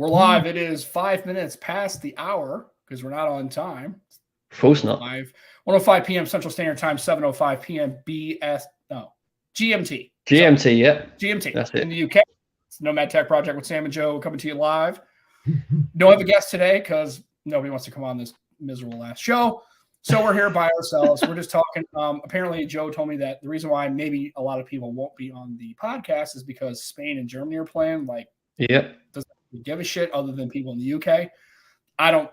We're live. It is 5 minutes past the hour because we're not on time. Of course not. 1:05 p.m. Central Standard Time, 7:05 p.m. GMT. GMT, yeah. GMT. That's it. In the UK. It's the Nomad Tech Project with Sam and Joe coming to you live. Don't have a guest today because nobody wants to come on this miserable last show. So we're here by ourselves. We're just talking. Apparently, Joe told me that the reason why maybe a lot of people won't be on the podcast is because Spain and Germany are playing. Doesn't give a shit other than people in the UK. I don't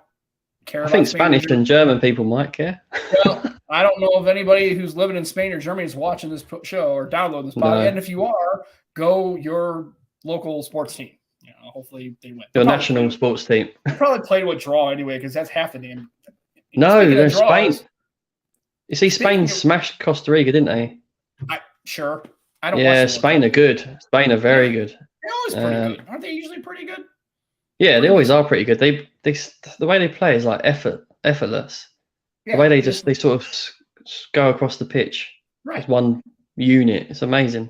care. I think Spanish and German people might care. Well, I don't know if anybody who's living in Spain or Germany is watching this show or downloading this podcast. No. And if you are, go your local sports team. You know, hopefully they win. Your national sports team. They probably played with draw anyway because that's half the damn. No, Spain. You see, Spain smashed Costa Rica, didn't they? Sure. I don't. Yeah, Spain are good. Spain are very good. They're always pretty good, aren't they? Usually pretty good. Yeah, they always are pretty good. They the way they play is like effortless. Yeah, the way they sort of go across the pitch. Right. As one unit. It's amazing.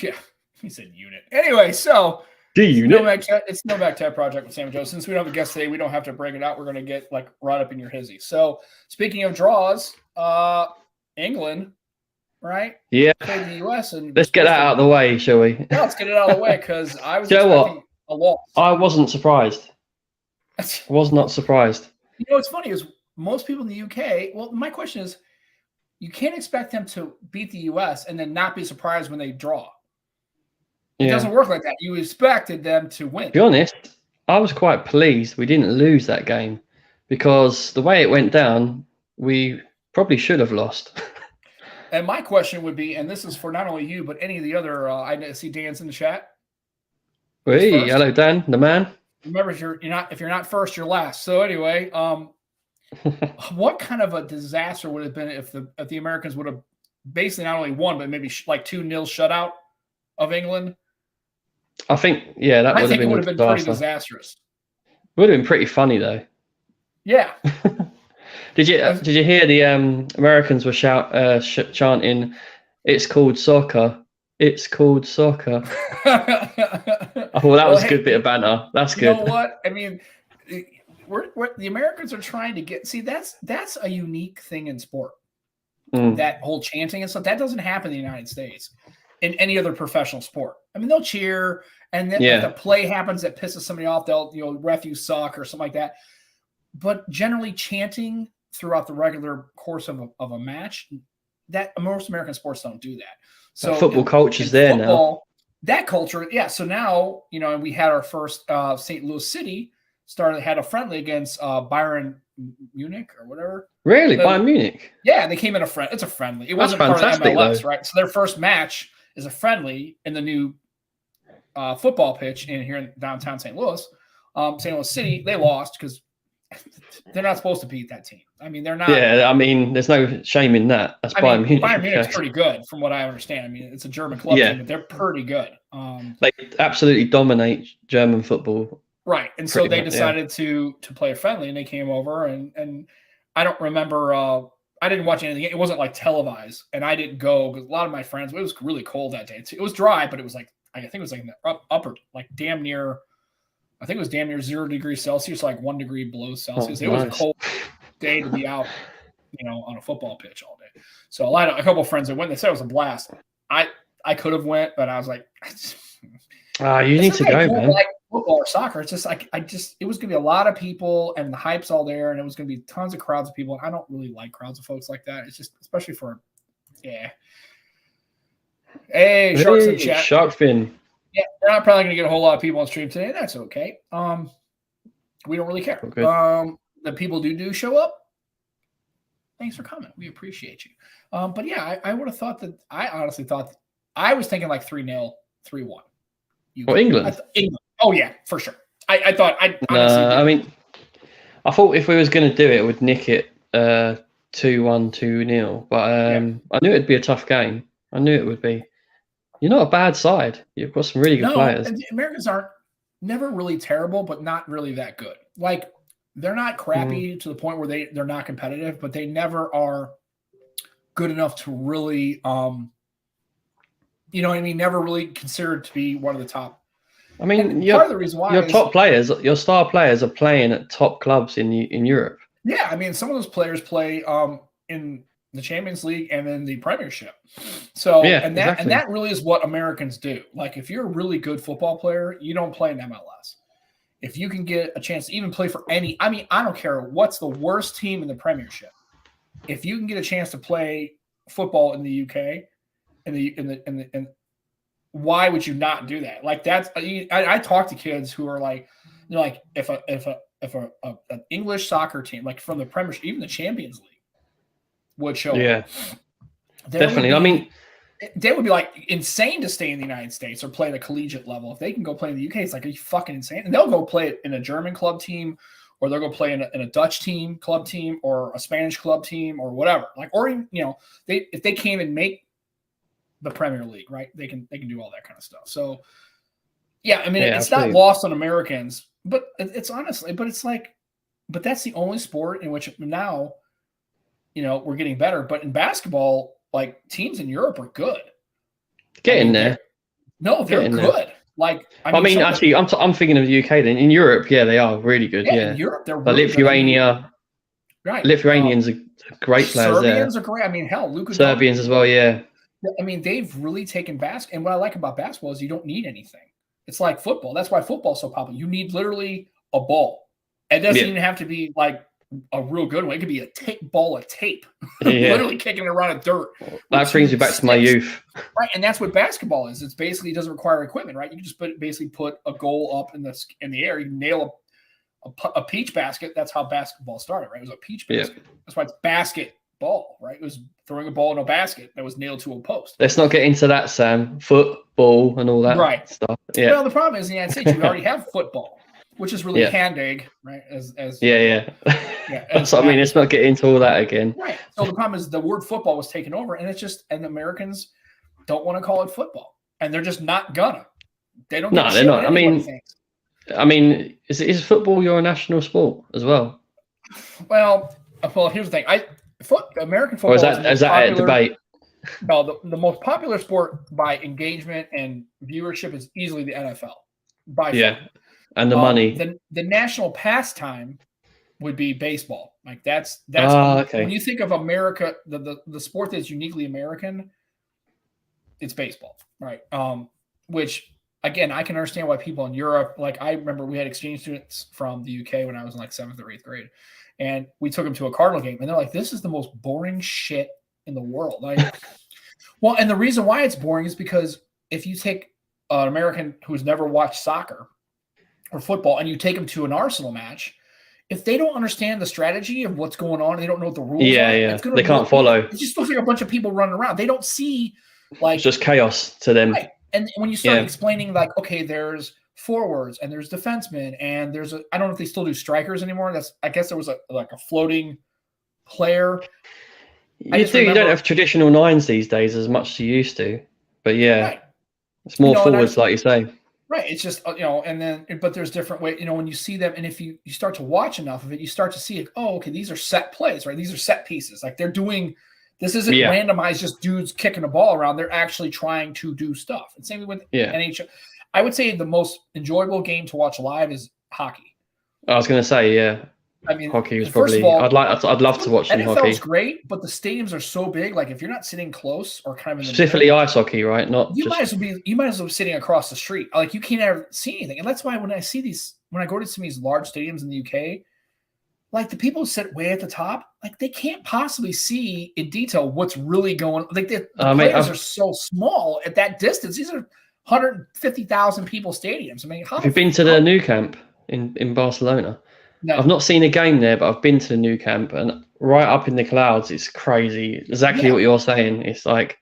Yeah, he said unit. Anyway, so. It's Nomad Tech Project with Sam and Joe. Since we don't have a guest today, we don't have to break it out. We're going to get right up in your hizzy. So speaking of draws, England, right? Yeah. Played the U.S. and let's get that out of the way, shall we? Yeah, let's get it out of the way because I was expecting a loss. I wasn't surprised. I was not surprised. You know what's funny is most people in the UK. Well, my question is, you can't expect them to beat the U.S. and then not be surprised when they draw. It doesn't work like that. You expected them to win. To be honest, I was quite pleased we didn't lose that game because the way it went down, we probably should have lost. And my question would be, and this is for not only you, but any of the other, I see Dan's in the chat. Hey, hello, Dan, the man. Remember, if you're not first, you're last. So anyway, what kind of a disaster would it have been if the Americans would have basically not only won, but maybe like 2-0 shutout of England? I think, that would have been pretty disastrous. Would have been pretty funny though. Yeah. Did you hear the Americans were chanting, "It's called soccer. It's called soccer." I thought that was a good bit of banter. That's good. You know what? I mean, the Americans are trying to get. See, that's a unique thing in sport. That whole chanting and stuff that doesn't happen in the United States. In any other professional sport. I mean, they'll cheer, and then if the play happens that pisses somebody off, they'll, ref you suck or something like that. But generally chanting throughout the regular course of a match, that most American sports don't do that. So football culture is there now. That culture, yeah. So now, and we had our first St. Louis City had a friendly against Bayern Munich or whatever. Really? Bayern Munich? Yeah, they came in it's a friendly. It wasn't part of MLS, right? So their first match is a friendly in the new football pitch here in downtown St. Louis. St. Louis City, they lost because they're not supposed to beat that team. I mean, they're not. Yeah, I mean, there's no shame in that. That's Bayern Munich. Bayern Munich's pretty good from what I understand. I mean, it's a German club team, but they're pretty good. They absolutely dominate German football. Right, and so they decided to play a friendly, and they came over, and I don't remember. I didn't watch anything. It wasn't like televised, and I didn't go because a lot of my friends. It was really cold that day. It was dry, but it was like I think it was like in the upper, like damn near. I think it was damn near 0 degrees Celsius, like 1 degree below Celsius. It was a cold day to be out, on a football pitch all day. So a couple of friends that went. They said it was a blast. I could have went, but I was like, you need to go, man. Like football or soccer. It's just like it was gonna be a lot of people and the hype's all there, and it was gonna be tons of crowds of people. And I don't really like crowds of folks like that. It's just especially for Hey, Sharks in chat. Shark fin. Yeah, we're not probably gonna get a whole lot of people on stream today. That's okay. We don't really care. Okay. The people do show up. Thanks for coming. We appreciate you. But yeah, I would have thought that. I honestly thought I was thinking like 3-0, 3-1. England. England. Oh yeah, for sure. I thought I thought if we was going to do it, it would nick it 2-1, 2-0. But I knew it'd be a tough game. I knew it would be. You're not a bad side. You've got some really good players. The Americans aren't never really terrible, but not really that good. Like they're not crappy to the point where they're not competitive, but they never are good enough to really, you know what I mean? Never really considered to be one of the top I mean, part of the reason why your top players, your star players, are playing at top clubs in Europe. Yeah, I mean, some of those players play in the Champions League and then the Premiership. So, Yeah, and that really is what Americans do. Like, if you're a really good football player, you don't play in MLS. If you can get a chance to even play for any, I mean, I don't care what's the worst team in the Premiership. If you can get a chance to play football in the UK, and why would you not do that? Like, that's I talk to kids who are like, you know, like if an English soccer team, like from the Premiership, even the Champions League, would show up. Definitely. I mean, they would be like insane to stay in the United States or play at a collegiate level. If they can go play in the UK, it's like, are you fucking insane? And they'll go play it in a German club team, or they'll go play in a Dutch club team, or a Spanish club team, or whatever. Like, or you know, if they can't even make the Premier League, right? They can do all that kind of stuff. So, yeah, I mean, it's not lost on Americans, but it's honestly, but it's like, but that's the only sport in which now, you know, we're getting better. But in basketball, like, teams in Europe are good. Getting there. No, they're good. There. Like, I mean actually, I'm thinking of the UK then. In Europe, yeah, they are really good. Yeah. In Europe, they're really Lithuania. Good. Right. Lithuanians are great players there. Serbians are great. I mean, hell, Luka Serbians as well, yeah. I mean, they've really taken basketball. And what I like about basketball is you don't need anything. It's like football. That's why football's so popular. You need literally a ball. It doesn't even have to be like a real good one. It could be a ball of tape, literally kicking it around a dirt. That brings me back to my youth. Right, and that's what basketball is. It's basically, it doesn't require equipment, right? You can just basically put a goal up in the air. You nail a peach basket. That's how basketball started, right? It was a peach basket. Yeah. That's why it's basketball, right? It was throwing a ball in a basket that was nailed to a post. Let's not get into that, Sam. Football and all that stuff. Yeah. Well, the problem is in the United States, we already have football, which is really hand-egg, right? That's what I mean. Let's not get into all that again. Right. So the problem is the word football was taken over, and and Americans don't want to call it football, and they're just not gonna. They don't. No, they're not. I mean, is football your national sport as well? Well, here's the thing. American football. Or is that a debate? No, the most popular sport by engagement and viewership is easily the NFL. By far. And the money. The national pastime would be baseball. Like that's okay. When you think of America, the sport that's uniquely American, it's baseball, right? Which again, I can understand why people in Europe, like I remember we had exchange students from the UK when I was in like 7th or 8th grade, and we took them to a Cardinal game, and they're like, "This is the most boring shit in the world." Like, well, and the reason why it's boring is because if you take an American who's never watched soccer or football, and you take them to an Arsenal match, if they don't understand the strategy of what's going on, and they don't know what the rules are, they can't follow. It just looks like a bunch of people running around. They don't see, like, it's just chaos to them. Right. And when you start explaining, like, okay, there's forwards and there's defensemen and there's I don't know if they still do strikers anymore. I guess there was a floating player. You don't have traditional nines these days as much as you used to, but it's more forwards, like you say. Right. It's just, but there's different ways, when you see them, and if you start to watch enough of it, you start to see it. Oh, okay, these are set plays, right? These are set pieces. Like they're doing, this isn't randomized, just dudes kicking a ball around. They're actually trying to do stuff. And same with NHL. I would say the most enjoyable game to watch live is hockey. I was going to say, I mean, hockey was probably. I'd love to watch some hockey. NFL's great, but the stadiums are so big. Like if you're not sitting close or kind of in specifically ice hockey, right? You might as well be sitting across the street. Like you can't ever see anything, and that's why when I go to some of these large stadiums in the UK, like the people who sit way at the top, like they can't possibly see in detail what's really going. Like the players are so small at that distance. These are 150,000 people stadiums. I mean, have you been to the new camp in Barcelona? No. I've not seen a game there, but I've been to the new camp, and right up in the clouds, it's crazy. Exactly what you're saying. It's like,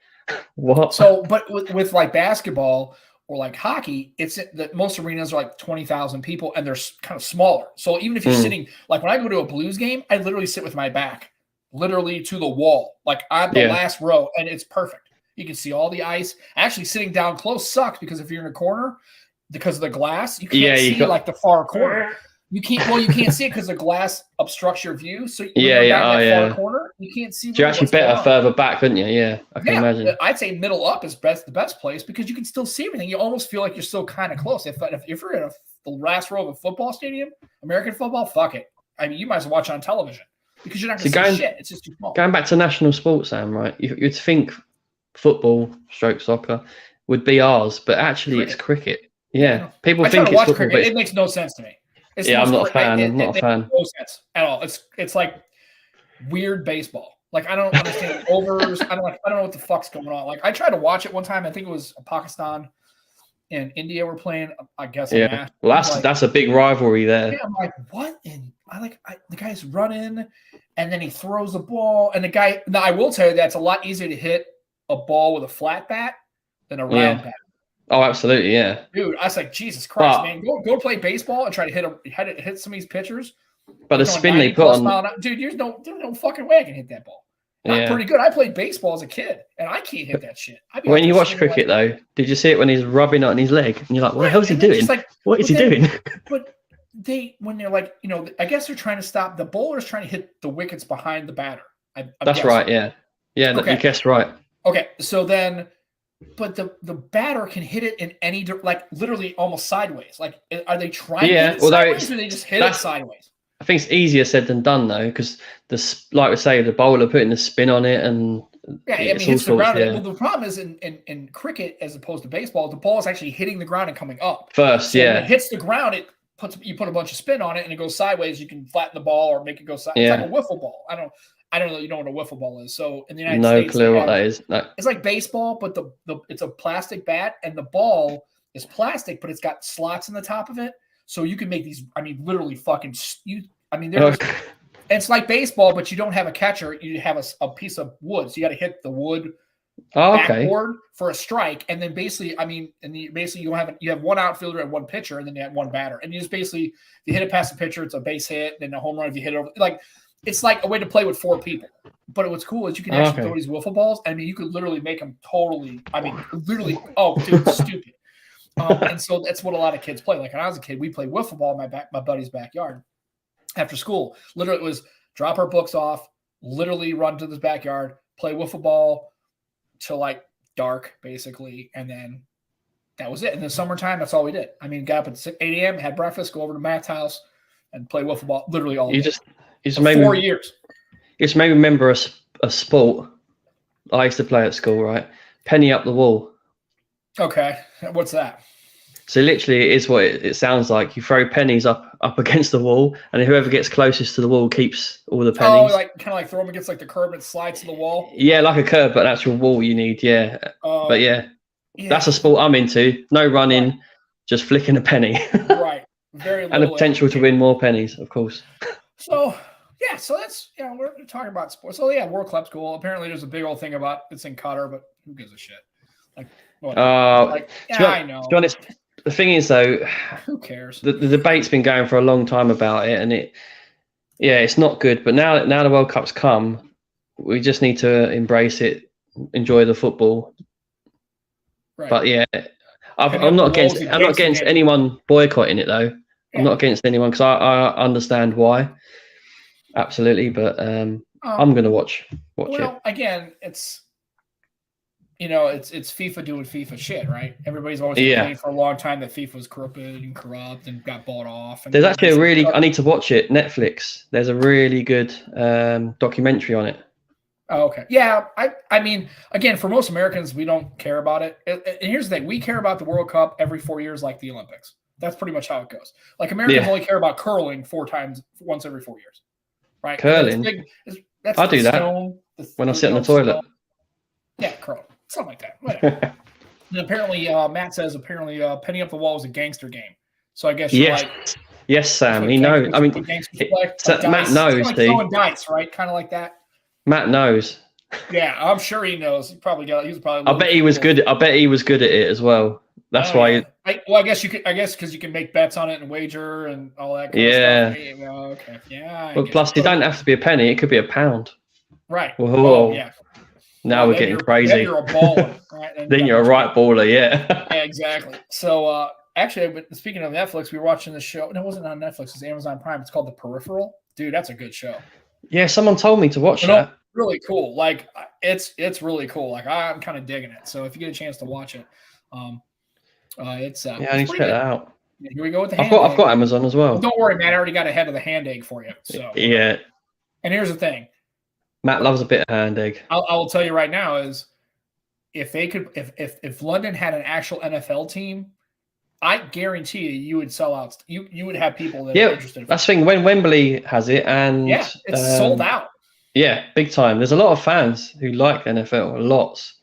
what? So, but with like basketball or like hockey, it's that most arenas are like 20,000 people, and they're kind of smaller. So even if you're sitting, like when I go to a Blues game, I literally sit with my back literally to the wall, like on the last row, and it's perfect. You can see all the ice. Actually, sitting down close sucks because if you're in a corner, because of the glass, you can't see like the far corner. You can't. Well, you can't see it because the glass obstructs your view. So when Yeah, you're down yeah, that oh, far corner, you can't see. So you're actually what's going better on. further back, couldn't you? Yeah, I can imagine. I'd say middle up is the best place because you can still see everything. You almost feel like you're still kind of close. If you're in the last row of a football stadium, American football, fuck it. I mean, you might as well watch it on television because you're not going to see shit. It's just too small. Going back to national sports, Sam, right? You'd think football, soccer, would be ours, but actually it's cricket. Yeah, people think it's football, cricket. It makes no sense to me. I'm not a fan. I'm not a fan. No sense at all. It's like weird baseball. Like I don't understand overs. I don't know what the fuck's going on. Like I tried to watch it one time. I think it was Pakistan and India were playing. I guess. Yeah. Well, that's a big rivalry there. Yeah, I'm like, what? And the guy's running, and then he throws the ball, and the guy. Now I will tell you that's a lot easier to hit a ball with a flat bat than a round bat. Oh, absolutely, yeah. Dude, I was like, Jesus Christ, man, go play baseball and try to hit some of these pitchers. But the spin they put on, dude, there's no fucking way I can hit that ball. I'm pretty good. I played baseball as a kid, and I can't hit that shit. When you watch cricket, though, did you see it when he's rubbing it on his leg, and you're like, what the hell is he doing? What is he doing? But when they're like, I guess they're trying to stop the bowler's trying to hit the wickets behind the batter. That's right. Yeah. Okay. You guessed right. Okay, so then. But the batter can hit it in any literally almost sideways. Like, are they trying to hit it sideways, or they just hit it sideways? I think it's easier said than done though, because like we say, the bowler putting the spin on it and hits the ground. Well, the problem is in cricket as opposed to baseball, the ball is actually hitting the ground and coming up first. So when it hits the ground, you put a bunch of spin on it and it goes sideways. You can flatten the ball or make it go sideways. It's like a wiffle ball. I don't know. You know what a wiffle ball is. So in the United States, no clue what that is. No. It's like baseball, but it's a plastic bat, and the ball is plastic, but it's got slots in the top of it, so you can make these. I mean, literally, it's like baseball, but you don't have a catcher. You have a piece of wood, so you got to hit the wood backboard for a strike, and then basically, you have one outfielder and one pitcher, and then you have one batter, and you just basically if you hit it past the pitcher, it's a base hit, then a home run if you hit it over It's like a way to play with 4 people. But what's cool is you can actually throw these wiffle balls. I mean, you could literally make them stupid. And so that's what a lot of kids play. Like when I was a kid, we played wiffle ball in my buddy's backyard after school. Literally, it was drop our books off, literally run to this backyard, play wiffle ball till dark, basically. And then that was it. In the summertime, that's all we did. I mean, got up at 8 a.m., had breakfast, go over to Matt's house, and play wiffle ball literally all day. It's maybe 4 years. It's maybe remember a sport I used to play at school, right? Penny up the wall. Okay, what's that? So literally, it is what it sounds like. You throw pennies up against the wall, and whoever gets closest to the wall keeps all the pennies. Oh, kind of throw them against the curb and slides to the wall. Yeah, like a curb, but an actual wall you need. Yeah, but that's a sport I'm into. No running, just flicking a penny. Right, very and the potential to win more pennies, of course. So that's we're talking about sports. So World Club's cool. Apparently, there's a big old thing about it's in Qatar, but who gives a shit? I know. To be honest, the thing is though, who cares? The debate's been going for a long time about it, and it's not good. But now the World Cup's come, we just need to embrace it, enjoy the football. Right. But I'm not against anyone boycotting it though. I'm not against anyone because I understand why. Absolutely, but I'm going to watch it. Well, again, it's FIFA doing FIFA shit, right? Everybody's always complaining for a long time that FIFA was corrupt and got bought off. And there's actually I need to watch it. Netflix. There's a really good documentary on it. Oh, okay. Yeah, I mean, again, for most Americans, we don't care about it. And here's the thing: we care about the World Cup every 4 years, like the Olympics. That's pretty much how it goes. Like Americans only care about curling once every 4 years, right? Curling. I do that when I sit in the toilet. Yeah, curl, something like that. Whatever. And apparently, Matt says penny up the wall is a gangster game. So I guess yes, Sam. He knows. I mean, Matt knows. Like throwing dice, right? Kind of like that. Matt knows. Yeah, I'm sure he knows. He was probably. I bet he was good. I bet he was good at it as well. That's why. I guess because you can make bets on it and wager and all that. Kind of stuff. Hey, okay. Yeah. But plus, it don't have to be a penny. It could be a pound. Right. Whoa. Oh, yeah. Now we're getting crazy. Then you're a baller. Right? Then you're a right baller. Yeah. Yeah. Exactly. So actually, but speaking of Netflix, we were watching the show. No, it wasn't on Netflix. It's Amazon Prime. It's called The Peripheral. Dude, that's a good show. Yeah, someone told me to watch that. Really cool. Like it's really cool. Like I'm kind of digging it. So if you get a chance to watch it, it's I need to check that out. Here we go with the I've got Amazon as well. Don't worry, Matt. I already got ahead of the hand egg for you. So yeah. And here's the thing. Matt loves a bit of hand egg. I will tell you right now is if they could, if London had an actual NFL team, I guarantee you would sell out. You would have people that are interested. That's the thing. When Wembley has it, and it's sold out. Yeah, big time. There's a lot of fans who like NFL. Loads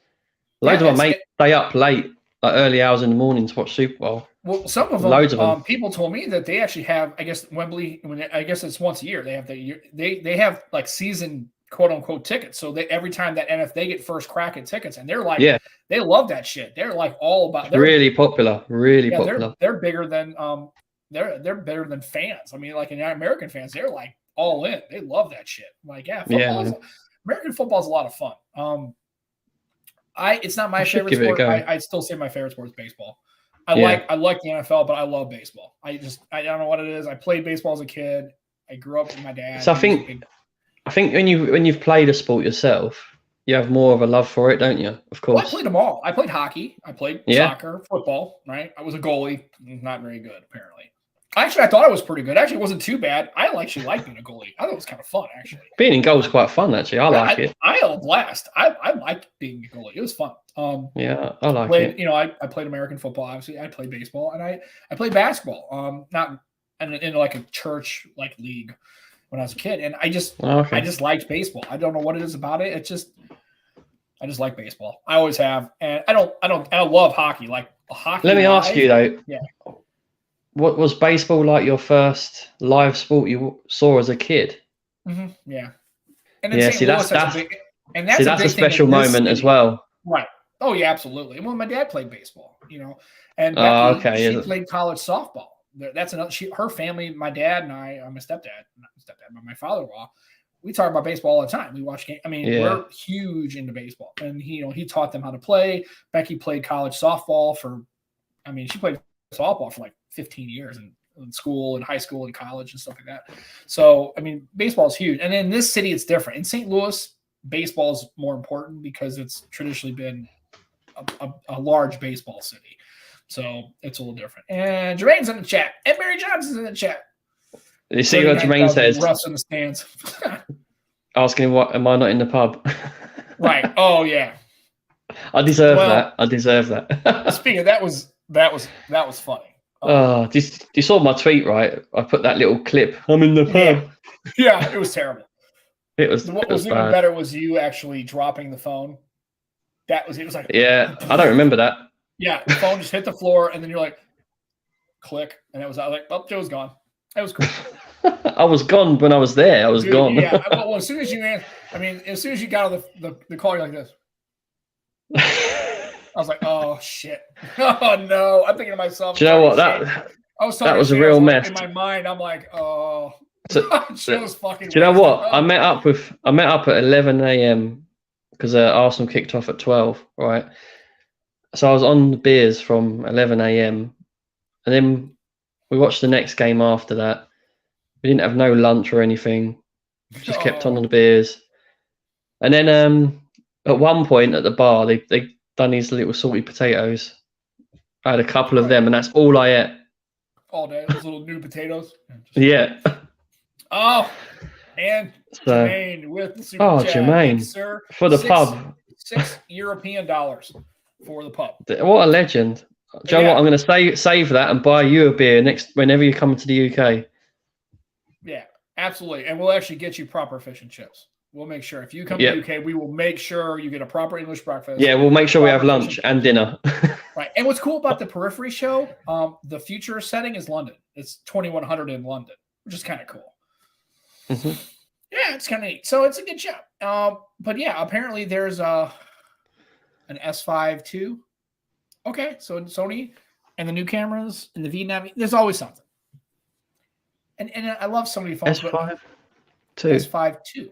of my mates stay up late, like early hours in the morning to watch Super Bowl. Well, some of them, loads of them. People told me that they actually have. I guess Wembley. I guess it's once a year. They have they have like season quote unquote tickets. So every time that they get first crack at tickets, and they're like, they love that shit. They're like all about. They're really popular. Really popular. They're bigger than they're bigger than fans. I mean, like American fans, they're like all in. They love that shit. Like American football is a lot of fun. It's not my favorite sport. I'd still say my favorite sport is baseball. I like the NFL, but I love baseball. I don't know what it is. I played baseball as a kid. I grew up with my dad. So I think when you've played a sport yourself, you have more of a love for it, don't you? Of course. Well, I played them all. I played hockey. I played soccer, football. Right. I was a goalie. Not very good, apparently. Actually, I thought I was pretty good. Actually, it wasn't too bad. I actually liked being a goalie. I thought it was kind of fun, actually. Being in goal is quite fun, actually. I like it. I had a blast. I liked being a goalie. It was fun. I like it. You know, I played American football. Obviously, I played baseball, and I played basketball. Not in like a church like league when I was a kid, and I just liked baseball. I don't know what it is about it. I just like baseball. I always have, and I love hockey. Like hockey. Let me ask you though. Yeah. What was baseball like your first live sport you saw as a kid? Mm-hmm. Yeah. And that's a special moment as well. Right. Oh yeah, absolutely. Well, my dad played baseball, you know, and Becky, she played college softball. That's another. Her family, my dad and my stepdad, but my father-in-law, we talk about baseball all the time. We watch games. I mean, we're huge into baseball, and he taught them how to play. Becky played college softball she played softball for like 15 years in school and high school and college and stuff like that. So, I mean, baseball is huge. And in this city, it's different. In St. Louis, baseball is more important because it's traditionally been a large baseball city. So it's a little different. And Jermaine's in the chat. And Mary Johnson's in the chat. You see what Jermaine says? Russ in the stands. Asking what am I not in the pub? Right. Oh yeah. I deserve that. I deserve that. Speaking of that was funny. You saw my tweet, right? I put that little clip. I'm in the pub. Yeah, it was terrible. What was even better was you actually dropping the phone. It was like I don't remember that. Yeah, the phone just hit the floor, and then you're like, click, and I was like, oh, Joe's gone. That was cool. I was gone when I was there. I was gone. Yeah, well, as soon as you got on the call, you're like this. I was like, oh shit. Oh no. I'm thinking to myself. Do you know what? That was a real mess. In my mind, I'm like, oh Joe's fucking. Do you know what? I met up at 11 a.m. because Arsenal kicked off at 12, right? So I was on the beers from 11 a.m. and then we watched the next game after that. We didn't have no lunch or anything. Just kept on the beers. And then at one point at the bar, they done these little salty potatoes. I had a couple of them, and that's all I ate. All day, those little new potatoes. Yeah. Oh, and Jermaine with the super chat. Jermaine, sir, for the pub. $6 European for the pub. What a legend. Do you know what? I'm going to save that and buy you a beer whenever you come to the UK. Yeah, absolutely. And we'll actually get you proper fish and chips. We'll make sure. If you come to the UK, we will make sure you get a proper English breakfast. Yeah, we'll make sure we have lunch and dinner. Right. And what's cool about the Periphery show, the future setting is London. It's 2100 in London, which is kind of cool. Mm-hmm. Yeah, it's kind of neat. So it's a good show. But yeah, apparently there's an S5 II. Okay, so Sony and the new cameras and the Vietnam, there's always something. And I love Sony phones. S5 II. S5 II.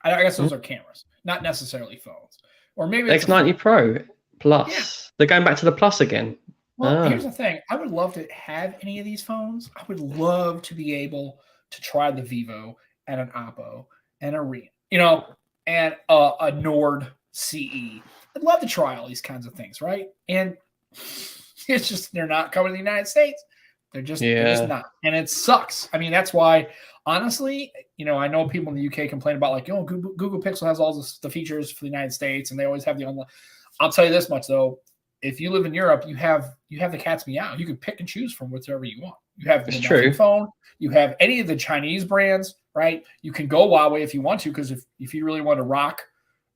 I guess those are cameras, not necessarily phones. Or maybe X90 Pro Plus. Yeah. They're going back to the Plus again. Well, here's the thing. I would love to have any of these phones. I would love to be able to try the Vivo and an Oppo and a Re, and a Nord CE. I'd love to try all these kinds of things, right? And it's just they're not coming to the United States. They're just not, and it sucks. I mean, that's why, honestly, I know people in the UK complain about like, Google Pixel has all the features for the United States, and they always have the online. I'll tell you this much though: if you live in Europe, you have the cat's meow. You can pick and choose from whatever you want. You have the nothing phone. You have any of the Chinese brands, right? You can go Huawei if you want to, because if you really want to rock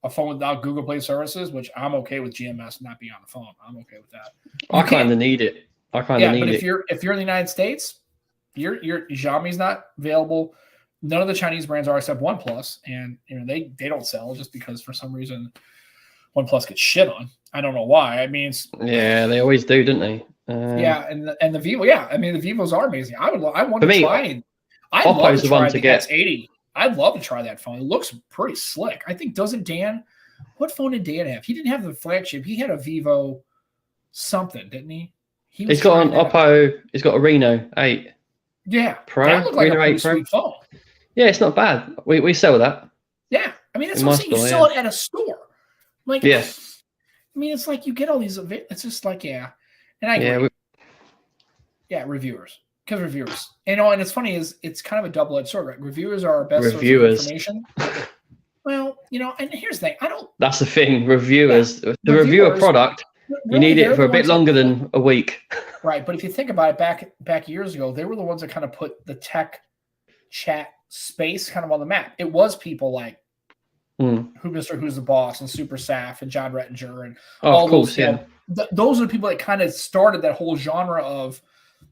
a phone without Google Play services, which I'm okay with GMS not being on the phone. I'm okay with that. I kind of need it. But if you're in the United States, your Xiaomi's not available. None of the Chinese brands are except OnePlus, and they don't sell just because for some reason OnePlus gets shit on. I don't know why. I mean, they always do, don't they? And the Vivo, I mean, the Vivos are amazing. I want to try. I'd love to try the S80. I'd love to try that phone. It looks pretty slick. I think what phone did Dan have? He didn't have the flagship. He had a Vivo something, didn't he? He's got an Oppo. He's got a Reno 8. Yeah, Pro. That looked like Reno a pretty sweet phone. Yeah, it's not bad. We sell that. Yeah, I mean that's what I'm saying. You sell it at a store. Like, I mean, it's like you get all these. It's just like, and I agree. Reviewers. Because reviewers, and it's funny is it's kind of a double-edged sword, right? Reviewers are our best source of information. Well, and here's the thing: That's the thing. Reviewers, the reviewer product, you need it for a bit longer than a week. Right, but if you think about it, back years ago, they were the ones that kind of put the tech chat space kind of on the map. It was people like Mr. Who's the Boss and Super Saf and John Rettinger and all those. Those are the people that kind of started that whole genre of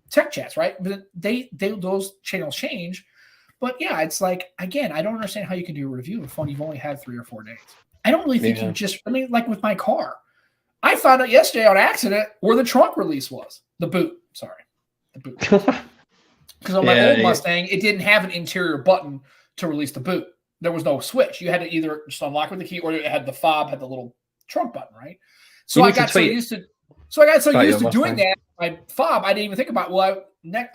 tech chats, right? But those channels change. But yeah, it's like, again, I don't understand how you can do a review of a phone you've only had 3 or 4 days. I don't really think like with my car. I found out yesterday on accident where the trunk release was. The boot. Because on my old Mustang, it didn't have an interior button to release the boot. There was no switch. You had to either just unlock with the key, or it had the fob, had the little trunk button, right? So I got so used to doing that. My fob, I didn't even think about. Well,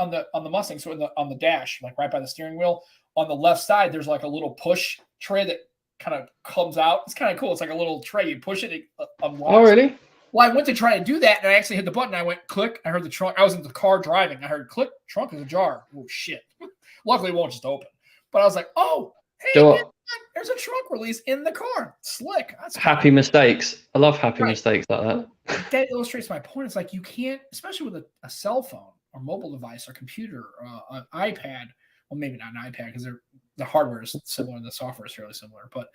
on the Mustang, so on the dash, like right by the steering wheel, on the left side, there's like a little push tray that kind of comes out. It's kind of cool. It's like a little tray. You push it unlocks. Oh, really? Well, I went to try to do that, and I actually hit the button. I went click. I heard the trunk. I was in the car driving. I heard click. Trunk is ajar. Oh shit! Luckily, it won't just open. But I was like, oh, hey, man, there's a trunk release in the car. Slick. That's happy mistakes. I love happy mistakes like that. That illustrates my point. It's like you can't, especially with a cell phone or mobile device or computer or an iPad. Well, maybe not an iPad because the hardware is similar and the software is fairly similar. But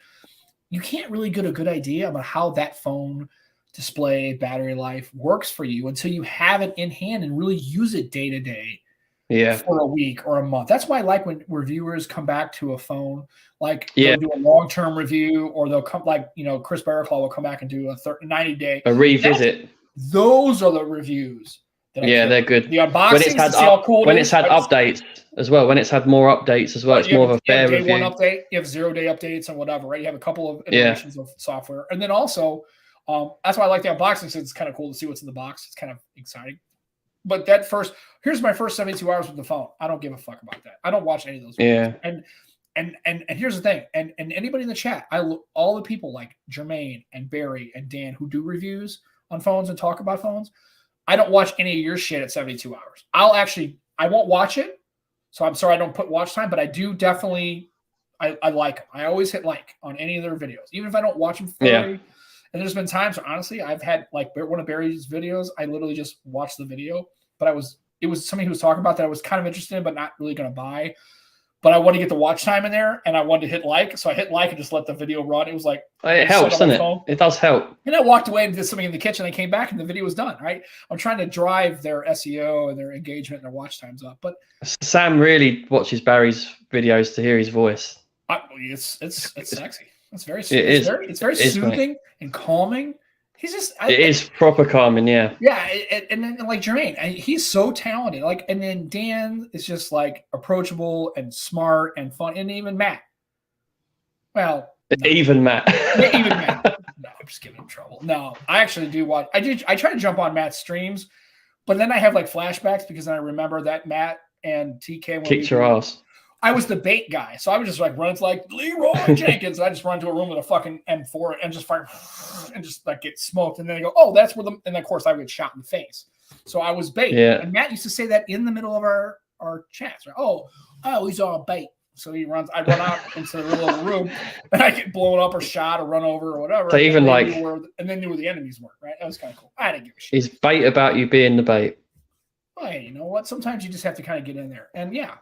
you can't really get a good idea about how that phone display, battery life works for you until you have it in hand and really use it day to day. For a week or a month. That's why I like when reviewers come back to a phone, like they'll do a long-term review, or they'll come like, Chris Barraclaw will come back and do a 90-day. A revisit. Those are the reviews. They're good. The unboxing, when it's had updates as well, when it's had more updates as well, it's more of a fair review. Day 1 update, you have 0-day updates and whatever, right? You have a couple of iterations of software. And then also, that's why I like the unboxing, since it's kind of cool to see what's in the box. It's kind of exciting. But here's my first 72 hours with the phone. I don't give a fuck about that. I don't watch any of those videos. And here's the thing. And anybody in the chat, all the people like Jermaine and Barry and Dan who do reviews on phones and talk about phones, I don't watch any of your shit at 72 hours. I won't watch it. So I'm sorry I don't put watch time, but I do definitely, I like them. I always hit like on any of their videos, even if I don't watch them fully. And there's been times where, honestly, I've had like one of Barry's videos, I literally just watched the video, but it was something he was talking about that I was kind of interested in, but not really going to buy. But I wanted to get the watch time in there, and I wanted to hit like. So I hit like and just let the video run. It was like, it helps, doesn't it? It does help. And I walked away and did something in the kitchen. I came back and the video was done, right? I'm trying to drive their SEO and their engagement and their watch times up. But Sam really watches Barry's videos to hear his voice. It's sexy. It's very soothing and calming. He's just it is proper calming, yeah. Yeah, and then like Jermaine, he's so talented. Like, and then Dan is just like approachable and smart and fun, and even Matt. Well, even Matt. Even Matt. No, I'm just giving him trouble. No, I actually do watch. I try to jump on Matt's streams, But then I have like flashbacks because I remember that Matt and TK kicked your ass. I was the bait guy, so I would just like run to like Leroy Jenkins. I just run to a room with a fucking M4 and just fire and just like get smoked. And then they go, "Oh, that's where the." And of course, I would get shot in the face. So I was bait. Yeah. And Matt used to say that in the middle of our chats. Right? Oh, he's all bait. So he runs. I run out into the middle of the room, and I get blown up or shot or run over or whatever. So even like, and then knew where the enemies were. Right? That was kind of cool. I didn't give a shit. Is bait about you being the bait? Hey, you know what? Sometimes you just have to kind of get in there. And yeah,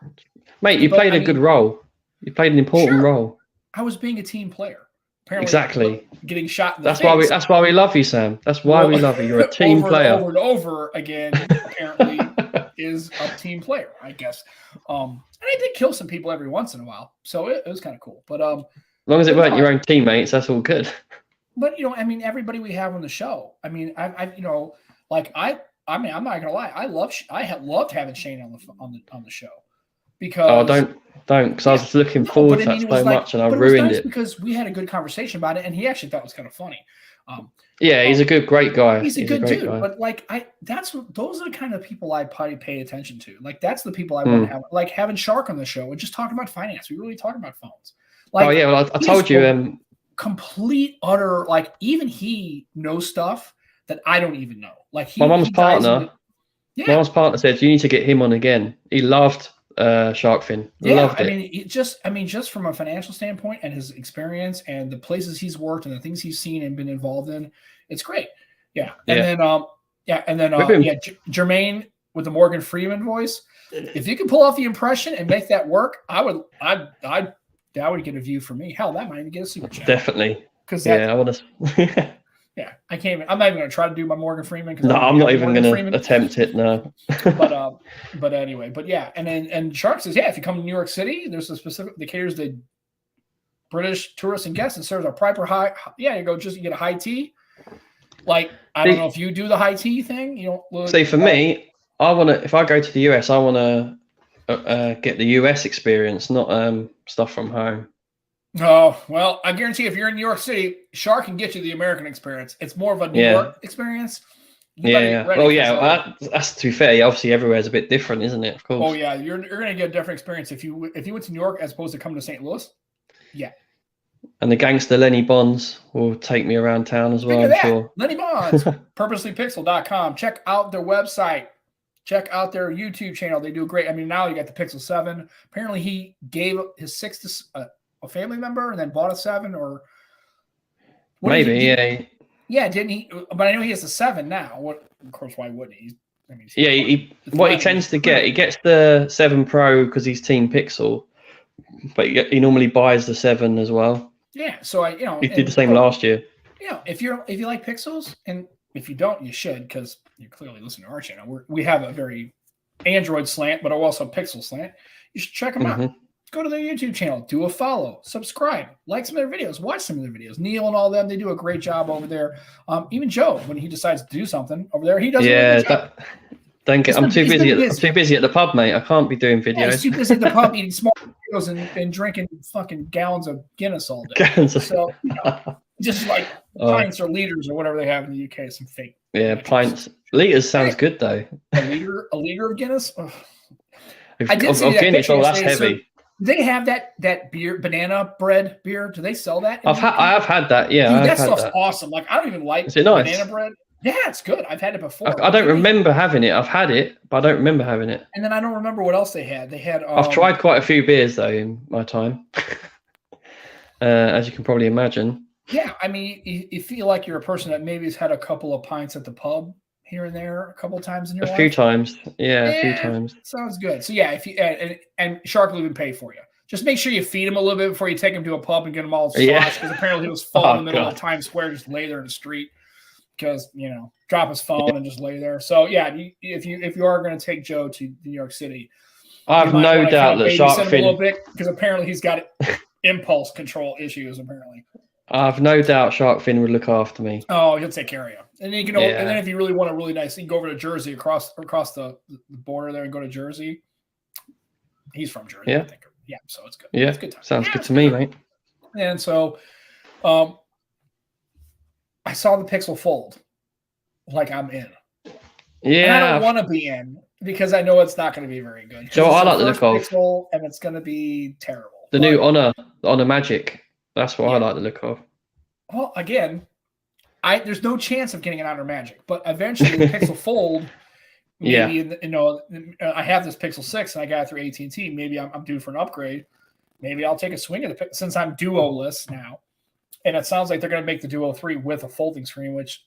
mate, you played a good role. You played an important role. I was being a team player. Apparently, exactly. Getting shot in the face. That's why we love you, Sam. That's why we love you. You're a team player. Over and over again, apparently, is a team player, I guess. And I did kill some people every once in a while, so it was kind of cool. But as long as it weren't your own teammates, that's all good. But I mean, everybody we have on the show. I mean, I'm not gonna lie. I have loved having Shane on the show because don't because I was looking forward to that so much and I ruined it because we had a good conversation about it and he actually thought it was kind of funny. He's a great guy. He's a good dude, but like those are the kind of people I probably pay attention to. Like that's the people I want to have. Like having Shark on the show and just talking about finance. We really talk about phones. Like, I told you, complete utter like even he knows stuff that I don't even know. Like my mum's partner said you need to get him on again. He loved Shark Fin. Loved it. Just from a financial standpoint and his experience and the places he's worked and the things he's seen and been involved in, it's great. Yeah. And then Jermaine with the Morgan Freeman voice. If you can pull off the impression and make that work, that would get a view for me. Hell, that might even get a super chat. Definitely. Because I want to. Yeah, I can't. I'm not even going to try to do my Morgan Freeman. No, I'm not even going to attempt it. No. but anyway, and Shark says, if you come to New York City, there's a specific that caters the British tourists and guests and serves a proper high. Yeah, you get a high tea. Like I don't know if you do the high tea thing. You don't. See, for me, I want to. If I go to the US, I want to get the US experience, not stuff from home. Oh, well, I guarantee if you're in New York City, Shark can get you the American experience. It's more of a New York experience. That's to be fair. Obviously, everywhere's a bit different, isn't it? Of course. Oh, yeah. You're going to get a different experience if you went to New York as opposed to coming to St. Louis. Yeah. And the gangster Lenny Bonds will take me around town as well, I'm sure. Lenny Bonds, purposelypixel.com. Check out their website. Check out their YouTube channel. They do great. I mean, now you got the Pixel 7. Apparently, he gave his 6 to a family member and then bought a 7 or maybe didn't he? But I know he has a 7 now. Of course, why wouldn't he? I mean, he tends to get, he gets the 7 Pro because he's Team Pixel, but he normally buys the 7 as well. Yeah, so he did the same last year. If you like Pixels, and if you don't, you should because you clearly listen to our channel. We have a very Android slant, but also Pixel slant. You should check them out. Go to their YouTube channel, do a follow, subscribe, like some of their videos, watch some of their videos. Neil and all them, they do a great job over there. Even Joe, when he decides to do something over there, he does a really good job. I'm too busy at the pub, mate. I can't be doing videos. Yeah, he's too busy at the pub eating small potatoes and drinking fucking gallons of Guinness all day. So, just like pints or liters or whatever they have in the UK, some fake. Yeah, pints. Liters sounds good though. A liter of Guinness. I did see that Guinness. Oh, that's heavy. So, they have that beer, banana bread beer. Do they sell that? I have had that. Yeah, dude, that stuff's awesome. Like I don't even like banana bread. Yeah, it's good. I've had it before. I don't remember having it. I've had it, but I don't remember having it. And then I don't remember what else they had. They had. I've tried quite a few beers though in my time, as you can probably imagine. Yeah, I mean, you feel like you're a person that maybe has had a couple of pints at the pub here and there a couple of times in your life. A few times. A few times. Sounds good. So yeah, if you and Shark will even pay for you. Just make sure you feed him a little bit before you take him to a pub and get him all sloshed because apparently he was falling in the middle of Times Square, just lay there in the street because drop his phone and just lay there. So yeah, if you are going to take Joe to New York City, I have no doubt that Shark Fin, a little bit because apparently he's got impulse control issues. Apparently, I have no doubt Shark Fin would look after me. Oh, he'll take care of you. And then you can, and then if you really want a really nice, you can go over to Jersey across the border there and go to Jersey. He's from Jersey, I think. Yeah, so it's good. Yeah, it's good time. Sounds good to me, mate. And so, I saw the Pixel Fold, like I'm in. And I don't Yeah. want to be in because I know it's not going to be very good. So It's I the like the first look of Pixel, and it's going to be terrible. the new Honor Magic. That's what I like the look of. Well, again, there's no chance of getting an Honor Magic, but eventually the Pixel Fold, maybe I have this Pixel 6 and I got it through AT&T. Maybe I'm due for an upgrade. Maybe I'll take a swing at it since I'm Duo-less now. And it sounds like they're going to make the Duo 3 with a folding screen, which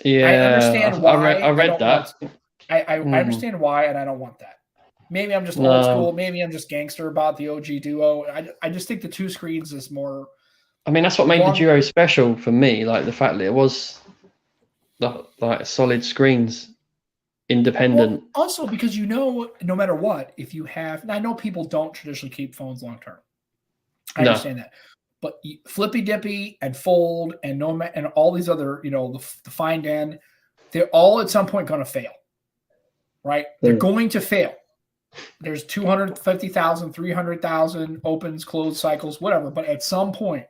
I understand why. I read that. I understand why, and I don't want that. Maybe I'm just old school. Maybe I'm just gangster about the OG Duo. I just think the 2 screens is more. I mean, that's what made the Duo special for me. Like the fact that it was like solid screens, independent. Well, also because no matter what, if you have, and I know people don't traditionally keep phones long term. I understand that. But Flippy Dippy and Fold and Nomad and all these other, the Find N, they're all at some point going to fail, right? They're going to fail. There's 250,000, 300,000 opens, closed cycles, whatever. But at some point,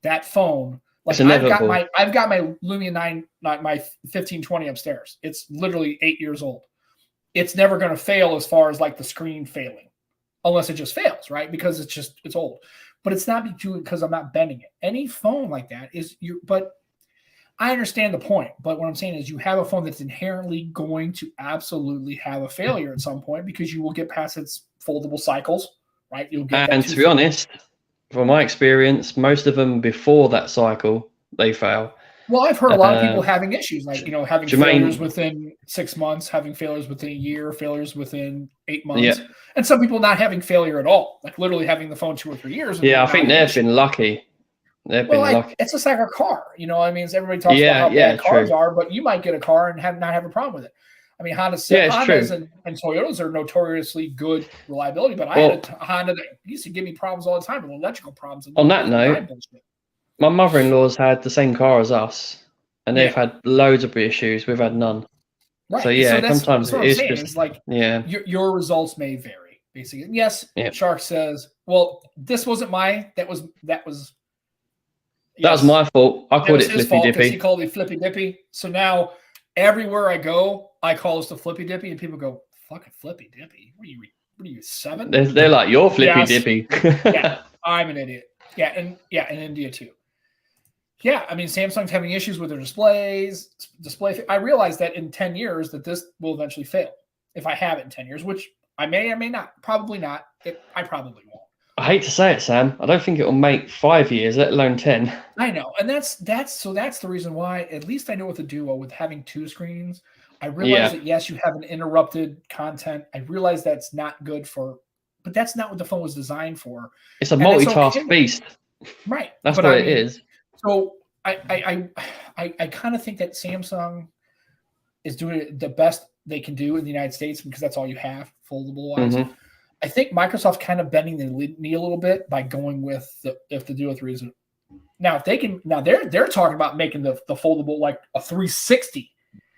that phone, like I've got my Lumia 9, my 1520 upstairs. It's literally 8 years old. It's never going to fail as far as like the screen failing, unless it just fails, right? Because it's old. But it's not because I'm not bending it. Any phone like that but I understand the point. But what I'm saying is you have a phone that's inherently going to absolutely have a failure at some point because you will get past its foldable cycles, right? You'll get and to be honest, from my experience, most of them before that cycle, they fail. Well, I've heard a lot of people having issues, like, having failures within 6 months, having failures within a year, failures within 8 months, and some people not having failure at all, like literally having the phone 2 or 3 years. I think they've been lucky. They've been lucky. It's just like a car, I mean, everybody talks about how bad cars are, but you might get a car and not have a problem with it. I mean, Hondas and Toyotas are notoriously good reliability, but I had a Honda that used to give me problems all the time with electrical problems. On that note, my mother-in-law's had the same car as us, and they've had loads of issues. We've had none. Right. So sometimes it is just it's like your results may vary. Basically, yes. Shark says, "Well, this wasn't that was my fault. I called it Flippy Dippy. He called it Flippy Dippy. So now everywhere I go, I call this the Flippy Dippy, and people go, "Fucking Flippy Dippy? What are you 7?" They're like, "You're Flippy Dippy." Yeah, I'm an idiot. Yeah, in India too. Yeah, I mean, Samsung's having issues with their display. I realize that in 10 years that this will eventually fail if I have it in 10 years, which I may or may not. Probably not. I probably won't. I hate to say it, Sam. I don't think it will make 5 years, let alone 10. I know, and that's the reason why. At least I know with the Duo, with having 2 screens, I realize that yes, you have an interrupted content. I realize that's not good but that's not what the phone was designed for. It's a multitask beast, right? That's what it is. So I kind of think that Samsung is doing the best they can do in the United States because that's all you have foldable wise. Mm-hmm. I think Microsoft's kind of bending the knee a little bit by going with if the Duo 3 is now if they can they're talking about making the foldable like a 360,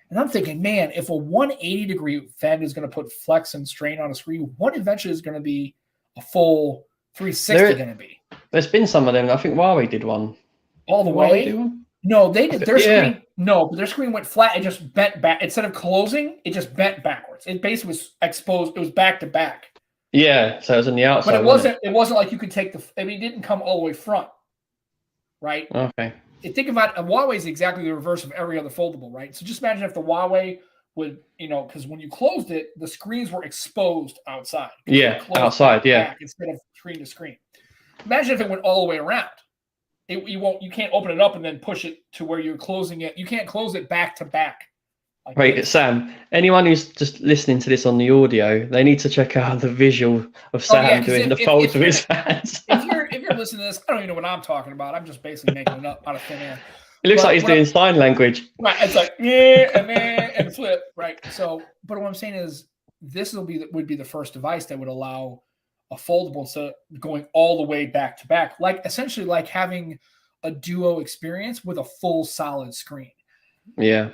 and I'm thinking, man, if a 180-degree Fed is going to put flex and strain on a screen, what eventually is going to be a full 360 going to be? There's been some of them. I think Huawei did one. All the way? No, they did. Their screen, but their screen went flat. It just bent back. Instead of closing, it just bent backwards. It basically was exposed. It was back to back. Yeah, so it was on the outside. But it wasn't like you could take it didn't come all the way front, right? Okay. Think about Huawei is exactly the reverse of every other foldable, right? So just imagine if the Huawei would, because when you closed it, the screens were exposed outside. Yeah, outside, instead of screen to screen. Imagine if it went all the way around. You can't open it up and then push it to where you're closing it. You can't close it back to back. Wait, Sam, anyone who's just listening to this on the audio, they need to check out the visual of Sam doing the folds of his hands. If you're listening to this, I don't even know what I'm talking about. I'm just basically making it up out of thin air. It looks like he's doing sign language. Right. It's like, and flip. Right. So, but what I'm saying is this would be the first device that would allow a foldable, so going all the way back to back, like essentially like having a Duo experience with a full solid screen. Yeah.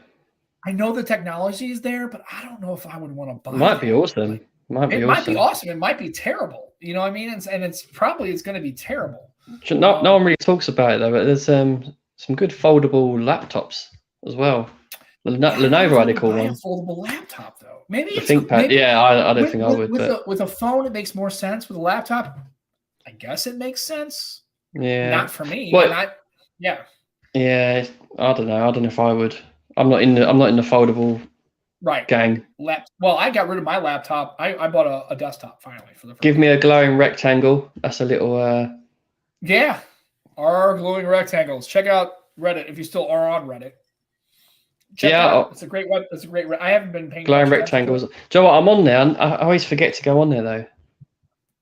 I know the technology is there, but I don't know if I would want to buy it. Might be awesome. It might be awesome. It might be terrible. You know what I mean? And it's going to be terrible. No one really talks about it though, but there's some good foldable laptops as well. Lenovo had a cool one. A foldable laptop though. Maybe The it's ThinkPad. maybe Yeah, I don't think I would. With a phone, it makes more sense. With a laptop, I guess it makes sense. Yeah. Not for me. Well, yeah. Yeah, I don't know. I don't know if I would. I'm not in the foldable gang. Well, I got rid of my laptop. I bought a desktop finally for the first Give me a glowing rectangle. That's a little Yeah. Our glowing rectangles. Check out Reddit if you still are on Reddit. Check it out. It's a great web. It's a great. I haven't been paying glowing rectangles. Do you know what? I'm on there. I always forget to go on there though.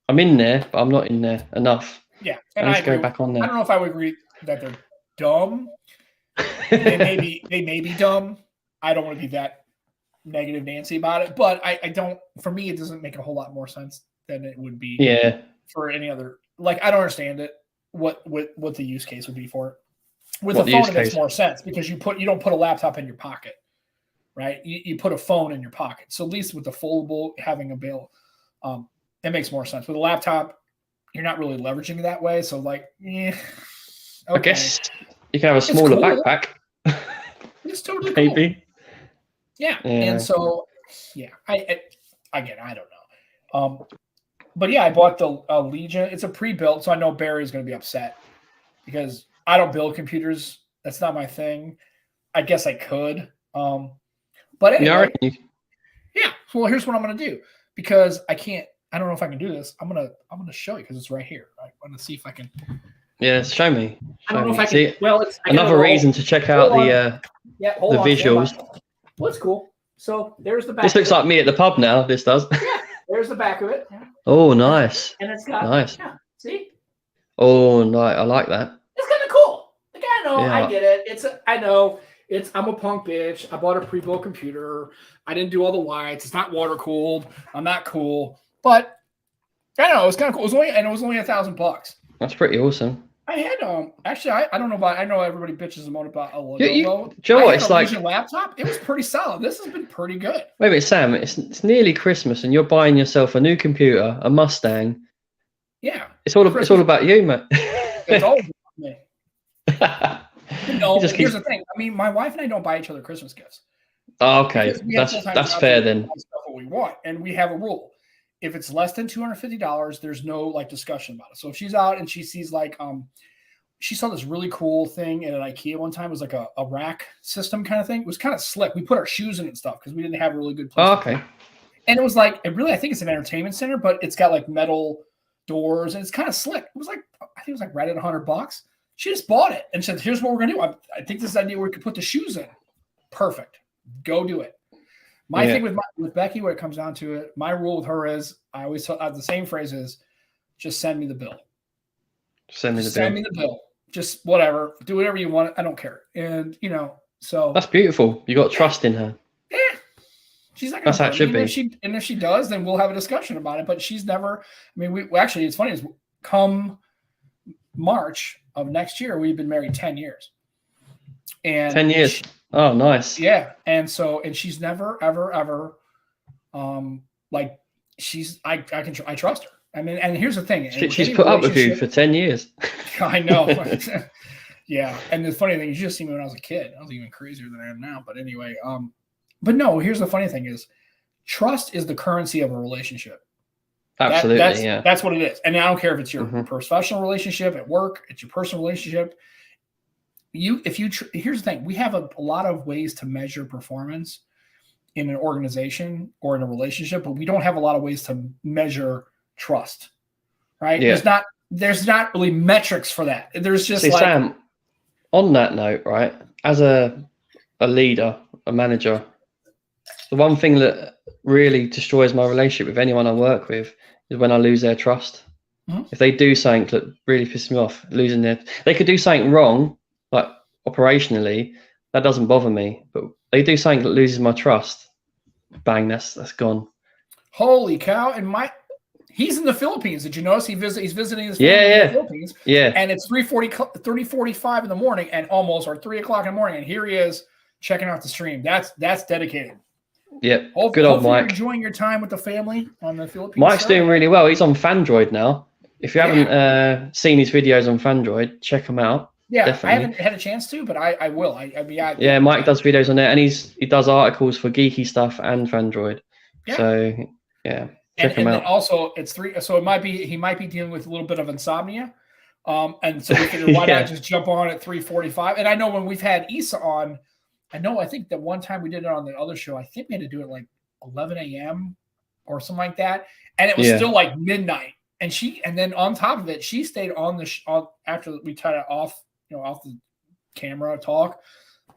I'm in there, but I'm not in there enough. Yeah, and I need to go back on there. I don't know if I would agree that they're dumb. they may be dumb. I don't want to be that negative Nancy about it, but I don't. For me, it doesn't make a whole lot more sense than it would be. Yeah. For any other, like I don't understand it. What the use case would be for it? With a phone, it makes more sense because you don't put a laptop in your pocket, right? You put a phone in your pocket. So at least with the foldable, having a bill, it makes more sense. With a laptop, you're not really leveraging it that way. So like, okay. I guess you can have a smaller backpack. It's totally cool. Maybe. Yeah. And so, yeah, I don't know. But yeah, I bought the Legion. It's a pre-built, so I know Barry's going to be upset because I don't build computers. That's not my thing. I guess I could. But anyway, yeah. Well, here's what I'm going to do because I don't know if I can do this. I'm going to show you because it's right here. I want to see if I can. Yeah, show me. I don't know if I can. See, well, it's another reason to check out the visuals. Well, it's cool. So there's the back. This looks like me at the pub now. This does. Yeah, there's the back of it. Yeah. Oh, nice. And it's got nice. Yeah, see? Oh, nice. I like that. It's kind of cool. Like I know, I get it. I know. I'm a punk bitch. I bought a pre-built computer. I didn't do all the whites. It's not water cooled. I'm not cool. But I don't know. It was kind of cool. It was only $1,000. That's pretty awesome. I had actually I don't know about I know everybody bitches about a Lenovo. Do you know what it's like? Laptop. It was pretty solid. This has been pretty good. Wait a minute, Sam. It's nearly Christmas, and you're buying yourself a new computer, a Mustang. Yeah, it's all about you, mate. It's all about me. Here's the thing. I mean, my wife and I don't buy each other Christmas gifts. Oh, okay, that's fair then. Stuff what we want, and we have a rule. If it's less than $250, there's no like discussion about it. So if she's out and she sees like she saw this really cool thing at an IKEA one time. It was like a rack system kind of thing. It was kind of slick. We put our shoes in it and stuff because we didn't have a really good place. Oh, okay. And it was like I think it's an entertainment center, but it's got like metal doors and it's kind of slick. It was like I think it was like right at $100. She just bought it and said, "Here's what we're gonna do. I think this idea where we could put the shoes in. Perfect. Go do it." My thing with Becky, when it comes down to it, my rule with her is I always have the same phrase is just send me the bill. Send me the bill. Just whatever. Do whatever you want. I don't care. And so that's beautiful. You got trust in her. Yeah. She's not gonna. That's how it should be. If she does, then we'll have a discussion about it. But she's never. I mean, we actually. It's funny. Is come March of next year, we've been married 10 years. And 10 years. Oh, nice. Yeah. And she's never, ever, ever, I trust her. I mean, and here's the thing. She's put up with you for 10 years. I know. Yeah. And the funny thing is you just see me when I was a kid. I was even crazier than I am now. But anyway, but no, here's the funny thing is trust is the currency of a relationship. Absolutely. That's what it is. And I don't care if it's your professional relationship at work, it's your personal relationship. Here's the thing, we have a lot of ways to measure performance in an organization or in a relationship, but we don't have a lot of ways to measure trust, right? Yeah. There's not really metrics for that. There's just Sam, on that note, right, as a leader, a manager, the one thing that really destroys my relationship with anyone I work with is when I lose their trust. Mm-hmm. If they do something that really pisses me off, they could do something wrong, like operationally, that doesn't bother me. But they do something that loses my trust, bang, that's gone. Holy cow! And he's in the Philippines. Did you notice he's visiting his family in the Philippines? Yeah. And it's 3:45 in the morning, and almost or 3 o'clock in the morning, and here he is checking out the stream. That's dedicated. Yeah, good old Mike. You're enjoying your time with the family on the Philippines. Mike's doing really well. He's on Fandroid now. If you haven't seen his videos on Fandroid, check them out. Yeah, definitely. I haven't had a chance to, but I will. Yeah, Mike does videos on there, and he does articles for geeky stuff and Fandroid. Yeah. So yeah, check him out. Also, it's 3. So he might be dealing with a little bit of insomnia. And so we figured, why not just jump on at 3:45? And I know when we've had Issa on, I think that one time we did it on the other show, I think we had to do it like 11 a.m. or something like that, and it was still like midnight. And then on top of it, she stayed on after we cut it off, off the camera talk.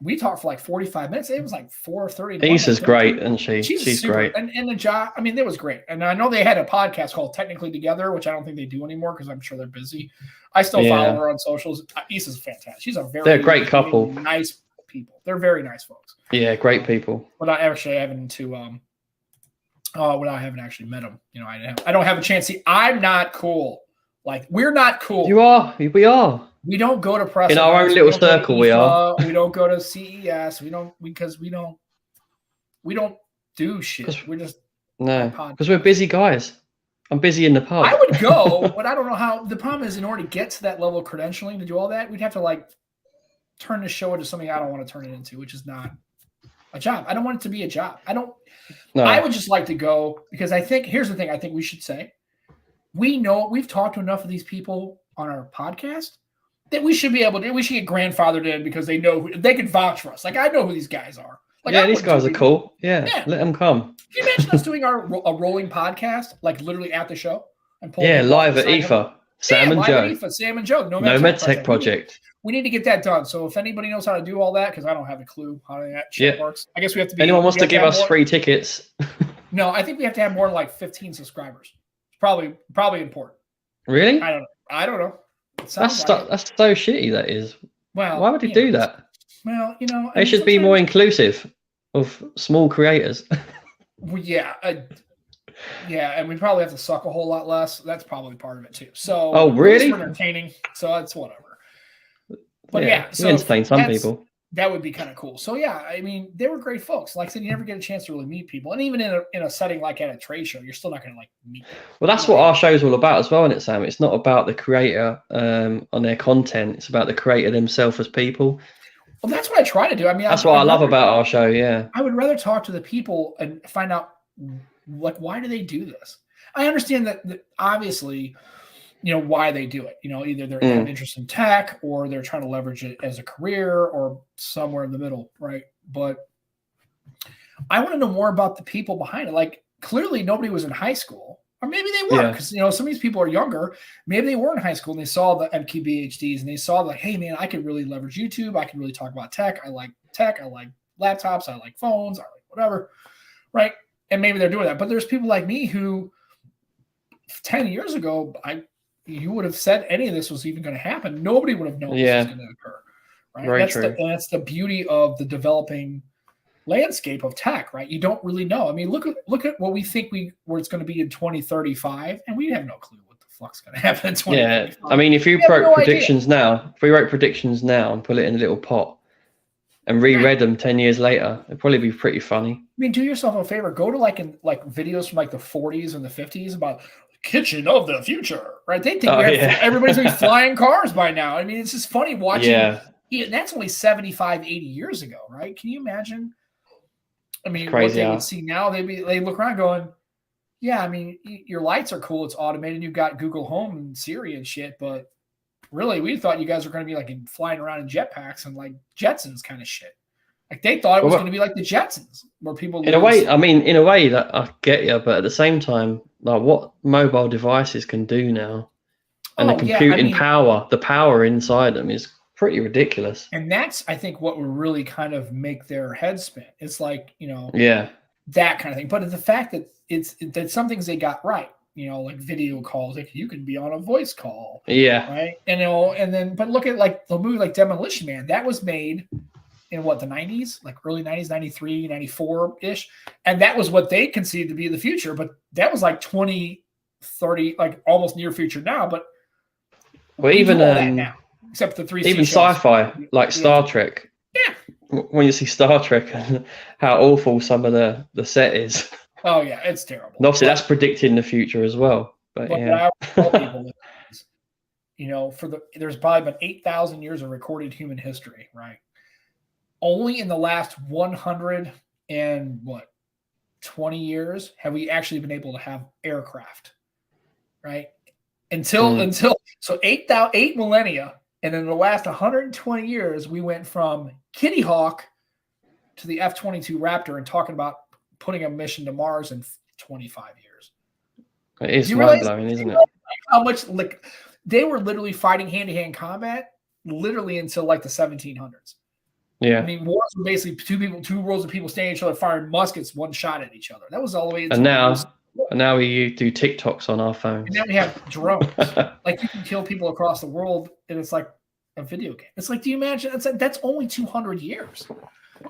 We talked for like 45 minutes. It was like 4:30. Issa's great, and she's great. And the job, I mean, it was great. And I know they had a podcast called Technically Together, which I don't think they do anymore because I'm sure they're busy. I still follow her on socials. Issa's fantastic. She's they're a great couple. Nice people. They're very nice folks. Yeah, great people. Without actually having actually met them, I don't have a chance. See, I'm not cool. Like, we're not cool. You are. We are. We don't go to press in our own little circle. We are. We don't go to CES. We don't do shit. We're just because we're busy guys. I'm busy in the pub. I would go, but I don't know how. The problem is, in order to get to that level of credentialing to do all that, we'd have to like turn the show into something I don't want to turn it into, which is not a job. I don't want it to be a job. I would just like to go because here's the thing. I think we should say, we've talked to enough of these people on our podcast that we should get grandfathered in because they know they can vouch for us. Like, I know who these guys are. Like, these guys are cool. Yeah, let them come. Can you imagine us doing a rolling podcast, like literally at the show? Live at IFA. Sam and Joe. Nomad Tech Project. We need to get that done. So if anybody knows how to do all that, because I don't have a clue how that shit works. I guess we have to be. Anyone wants to give us free tickets? No, I think we have to have more than like 15 subscribers. It's probably important. Really? I don't know. That's so shitty. That is. Well, why would he do that? Well, they should be more inclusive of small creators. Well, yeah, and we probably have to suck a whole lot less. That's probably part of it too. So, oh, really? We're entertaining, so that's whatever. But so we entertain some people. That would be kind of cool. So yeah, I mean, they were great folks. Like I said, you never get a chance to really meet people, and even in a setting like at a trade show, you're still not going to like meet people. Well, that's what our show is all about as well, isn't it, Sam? It's not about the creator on their content. It's about the creator themselves as people. Well, that's what I try to do. I mean, that's what I love about our show. Yeah, I would rather talk to the people and find out, like, why do they do this? I understand that obviously, why they do it. Either they're have an interest in tech or they're trying to leverage it as a career or somewhere in the middle, right? But I want to know more about the people behind it. Like, clearly nobody was in high school. Or maybe they were, because some of these people are younger. Maybe they were in high school and they saw the MKBHDs and they saw like, hey man, I could really leverage YouTube. I can really talk about tech. I like laptops. I like phones. I like whatever, right? And maybe they're doing that. But there's people like me who 10 years ago, you would have said any of this was even going to happen. Nobody would have known this was going to occur, right? Very true. That's the beauty of the developing landscape of tech, right? You don't really know. I mean, look at what we think where it's going to be in 2035, and we have no clue what the fuck's going to happen in 2035. Yeah, I mean, if you wrote predictions now, and put it in a little pot and reread them 10 years later, it'd probably be pretty funny. I mean, do yourself a favor, go to like videos from like the 40s and the 50s about kitchen of the future, right? They think everybody's going to be flying cars by now. I mean, it's just funny watching. Yeah, that's only 75, 80 years ago, right? Can you imagine? I mean, what they would see now, they look around going, yeah, I mean, your lights are cool. It's automated. You've got Google Home and Siri and shit. But really, we thought you guys were going to be like flying around in jetpacks and like Jetsons kind of shit. Like they thought it was going to be like the Jetsons, where people. In a way that I get you, but at the same time, like what mobile devices can do now, and the computing power, the power inside them is pretty ridiculous. And that's, I think, what would really kind of make their head spin. It's like, that kind of thing. But the fact that that some things they got right, like video calls, like you can be on a voice call. Yeah. Right. And but look at like the movie like Demolition Man. That was made in the 90s, like early 90s, 93, 94 ish. And that was what they conceived to be the future. But that was like 2030, like almost near future now. But even that now. Except the 3 even sci-fi, like Star Trek. Yeah. When you see Star Trek and how awful some of the set is. Oh yeah, it's terrible. And obviously, that's predicting the future as well. But yeah. you know, there's probably been 8,000 years of recorded human history, right? Only in the last 120 years have we actually been able to have aircraft, right? Until so 8 millennia, and in the last 120 years, we went from Kitty Hawk to the F-22 Raptor and talking about putting a mission to Mars in 25 years. It is mind-blowing, isn't it? How much, like, they were literally fighting hand-to-hand combat literally until like the 1700s. Yeah. I mean, wars were basically two rows of people standing at each other firing muskets, one shot at each other. That was all the way. And now we do TikToks on our phones. And now we have drones. Like, you can kill people across the world, and it's like a video game. It's like, do you imagine? That's only 200 years.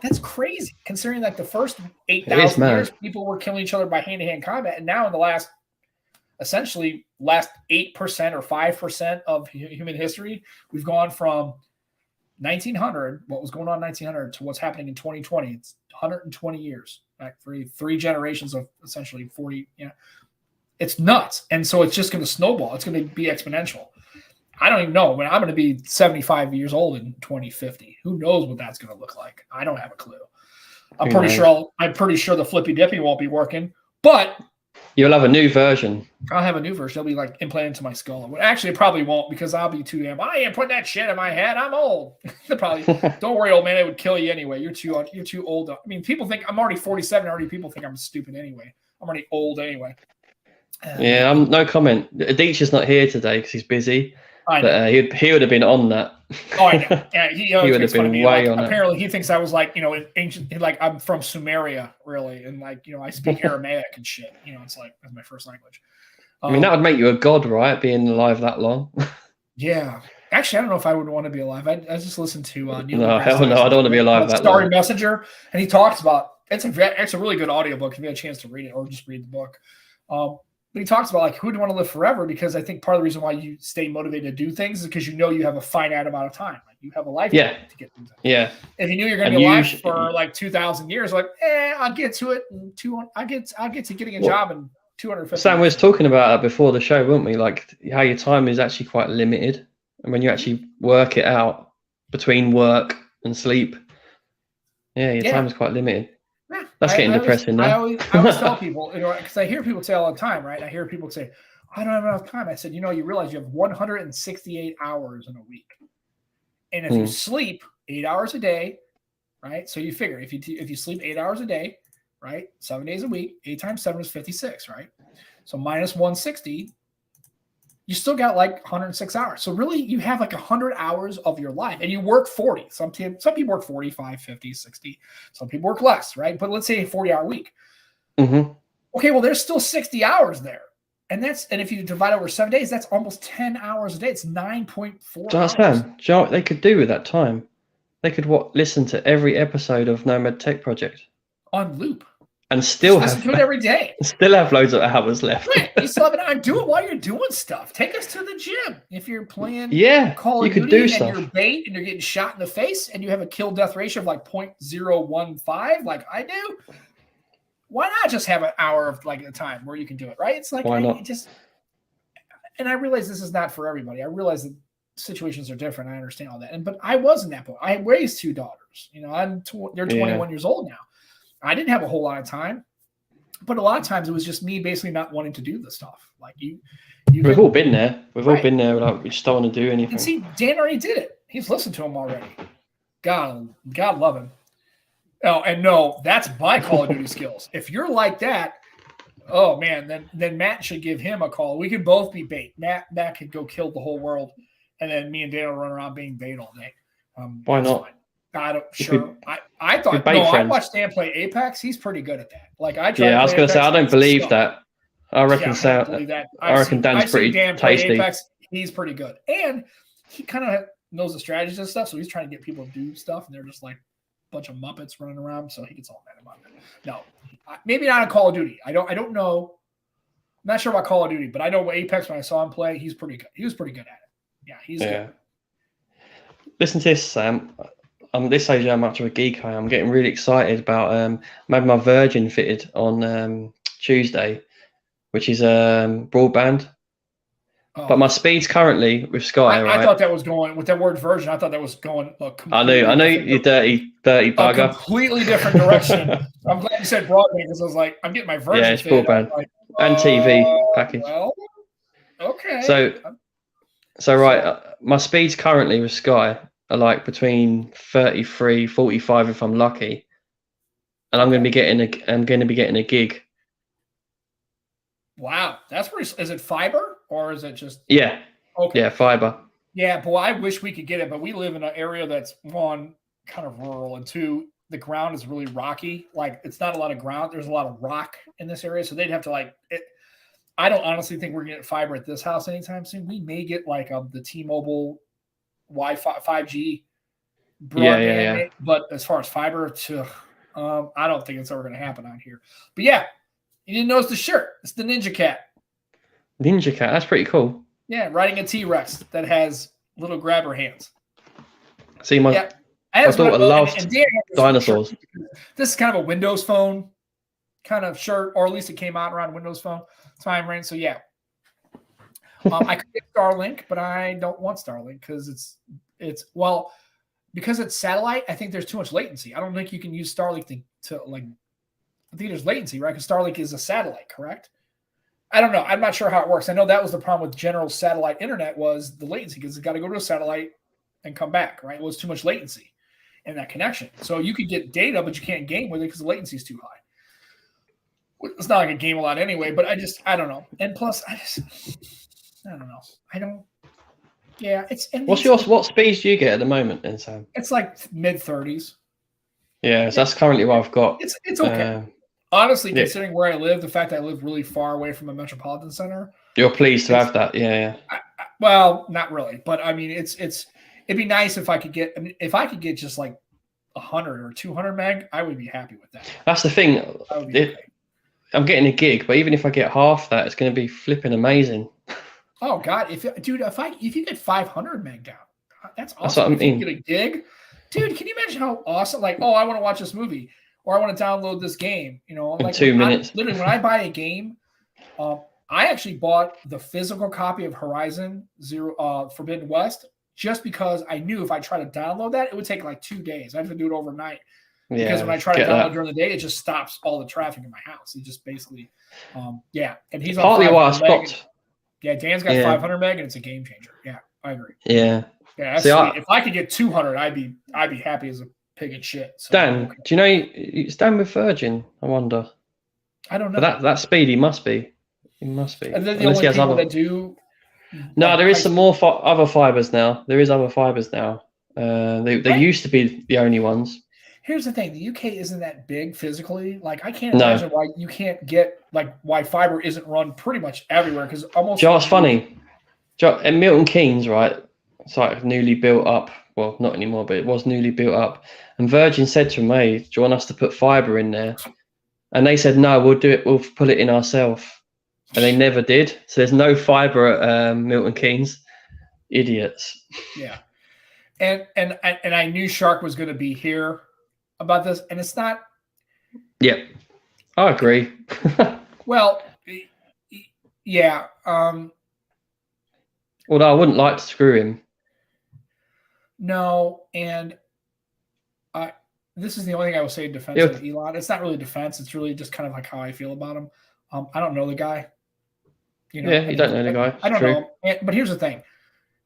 That's crazy, considering like the first 8,000 years, people were killing each other by hand-to-hand combat, and now in the last 8% or 5% of human history, we've gone from 1900, what was going on in 1900, to what's happening in 2020. It's 120 years, back three generations of essentially 40. Yeah, it's nuts, and so it's just going to snowball. It's going to be exponential. I don't even know when I'm going to be 75 years old in 2050. Who knows what that's going to look like? I don't have a clue. I'm pretty sure the flippy dippy won't be working, but you'll have a new version. I'll have a new version. It'll be like implanted into my skull. Actually, it probably won't, because I'll be too damn. I ain't putting that shit in my head. I'm old. Probably. Don't worry, old man. It would kill you anyway. You're too old. I mean, people think I'm already 47. Already, people think I'm stupid anyway. I'm already old anyway. Yeah, I'm no comment. Deitch is not here today because he's busy. But he would have been on that. Oh, I know. Yeah, he would have been way on it. Apparently, he thinks I was like, ancient, like I'm from Sumeria, really, and like, I speak Aramaic and shit. It's like that's my first language. I mean, that would make you a god, right? Being alive that long. Yeah. Actually, I don't know if I would want to be alive. I just listened to Neil. No, hell no, I don't want to be alive that long. Starry Messenger, and he talks about it's a really good audiobook if you had a chance to read it or just read the book. But he talks about like who would want to live forever, because I think part of the reason why you stay motivated to do things is because you have a finite amount of time. Like you have a lifetime to get things done. Yeah. If you knew you're going to be alive for like 2,000 years, like, I'll get to it in I'll get to getting a job in 250. Sam was talking about that before the show, weren't we? Like how your time is actually quite limited, and when you actually work it out between work and sleep, your time is quite limited. Yeah, that's getting depressing now. I always tell people, because I hear people say all the time, right? I hear people say, I don't have enough time. I said, you realize you have 168 hours in a week. And if you sleep 8 hours a day, right? So you figure if you sleep 8 hours a day, right? 7 days a week, 8 times 7 is 56, right? So minus 160, you still got like 106 hours. So really you have like 100 hours of your life, and you work 40. Some people work 45, 50, 60. Some people work less, right? But let's say a 40-hour week. Mm-hmm. Okay, well, there's still 60 hours there. And if you divide over 7 days, that's almost 10 hours a day. It's 9.4 hours. Sam, do you know what they could do with that time? They could listen to every episode of Nomad Tech Project. On loop. And still listen to it every day. Still have loads of hours left. Right. You still have an hour. Do it while you're doing stuff. Take us to the gym. If you're playing Call of Duty and you're bait and you're getting shot in the face and you have a kill death ratio of like 0.015, like I do, why not just have an hour of like a time where you can do it, right? It's like, why not? And I realize this is not for everybody. I realize that situations are different. I understand all that. But I was in that point. I raised 2 daughters. They're 21 years old now. I didn't have a whole lot of time, but a lot of times it was just me basically not wanting to do the stuff. Like we've all been there. We've all been there. Like we just don't want to do anything. And see, Dan already did it. He's listened to him already. God love him. Oh, and no, that's my Call of Duty skills. If you're like that, oh man, then Matt should give him a call. We could both be bait. Matt could go kill the whole world, and then me and Dan will run around being bait all day. Why not? Fine. I thought I watched Dan play Apex. He's pretty good at that. Like I was going to say I don't believe that. I reckon Dan's pretty tasty. Apex, he's pretty good, and he kind of knows the strategies and stuff. So he's trying to get people to do stuff, and they're just like a bunch of Muppets running around. So he gets all mad about it. No, maybe not on Call of Duty. I don't know. I'm not sure about Call of Duty, but I know Apex. When I saw him play, he's pretty good. He was pretty good at it. Yeah, he's good. Listen to this, Sam. I'm this age how much of a geek I am. I'm getting really excited about having my Virgin fitted on Tuesday, which is broadband. But my speeds currently with Sky, right? I thought that was going with that word version. I thought that was going a I know you dirty bugger. A completely different direction. I'm glad you said broadband because I was like, I'm getting my version. Yeah, it's broadband and TV package. Well, okay. So right, my speeds currently with Sky are like between 33, 45 if I'm lucky, and I'm going to be getting a gig. Wow, that's pretty. Is it fiber or is it just? Yeah. Okay. Yeah, fiber. Yeah, boy, I wish we could get it, but we live in an area that's one kind of rural, and two, the ground is really rocky. Like it's not a lot of ground. There's a lot of rock in this area, so they'd have to like it. I don't honestly think we're gonna get fiber at this house anytime soon. We may get like the T-Mobile Wi-Fi 5G broadband, Yeah. But as far as fiber, I don't think it's ever gonna happen out here. But yeah. You didn't notice the shirt. It's the Ninja Cat. Ninja Cat. That's pretty cool. Yeah, riding a T-Rex that has little grabber hands. See, my daughter loved dinosaurs. This is kind of a Windows Phone kind of shirt, or at least it came out around Windows Phone time range. So yeah, I could get Starlink, but I don't want Starlink because because it's satellite. I think there's too much latency. I don't think you can use Starlink to like. I think there's latency, right? Because Starlink is a satellite, correct? I don't know. I'm not sure how it works. I know that was the problem with general satellite internet was the latency because it's got to go to a satellite and come back, right? It was too much latency in that connection. So you could get data, but you can't game with it because the latency is too high. It's not like a game a lot anyway, but I don't know. And plus, I don't know. What speeds do you get at the moment then, Sam? It's like mid-30s. Yeah, so that's currently what I've got. It's okay. Honestly, considering where I live, the fact that I live really far away from a metropolitan center. You're pleased to have that, yeah. Well, not really, but I mean, it'd be nice if I could get. I mean, if I could get just like 100 or 200 meg, I would be happy with that. That's the thing. I'm getting a gig, but even if I get half that, it's going to be flipping amazing. Oh God, if you get 500 meg down, that's awesome. That's what I mean. If you get a gig, dude, can you imagine how awesome? Like, oh, I want to watch this movie. Or I want to download this game, in 2 minutes. Literally, when I buy a game, I actually bought the physical copy of Horizon Forbidden West just because I knew if I tried to download that, it would take like 2 days. I have to do it overnight. Yeah, because when I try to download during the day, it just stops all the traffic in my house. It just basically, And he's partly why I stopped. Dan's got 500 meg, and it's a game changer. Yeah, I agree. Yeah. Yeah, that's if I could get 200, I'd be happy as a pig and shit. So, Dan, do you know it's Dan with Virgin? I wonder. I don't know. But that speed, he must be. He must be. And then the only people that do. No, there is some more other fibers now. There is other fibers now. They used to be the only ones. Here's the thing: the UK isn't that big physically. Like I can't imagine why you can't get why fiber isn't run pretty much everywhere because almost. Do you know what's funny? In Milton Keynes, right? It's like newly built up. Well, not anymore, but it was newly built up. And Virgin said to me, "Hey, do you want us to put fiber in there?" And they said, "No, we'll do it. We'll put it in ourselves." And they never did. So there's no fiber at Milton Keynes. Idiots. Yeah, and I knew Shark was going to be here about this, and it's not. Yep, I agree. Well, yeah. Although I wouldn't like to screw him. No, and this is the only thing I will say in defense of Elon. It's not really defense. It's really just kind of like how I feel about him. I don't know the guy. You don't know the guy. I don't know. But here's the thing.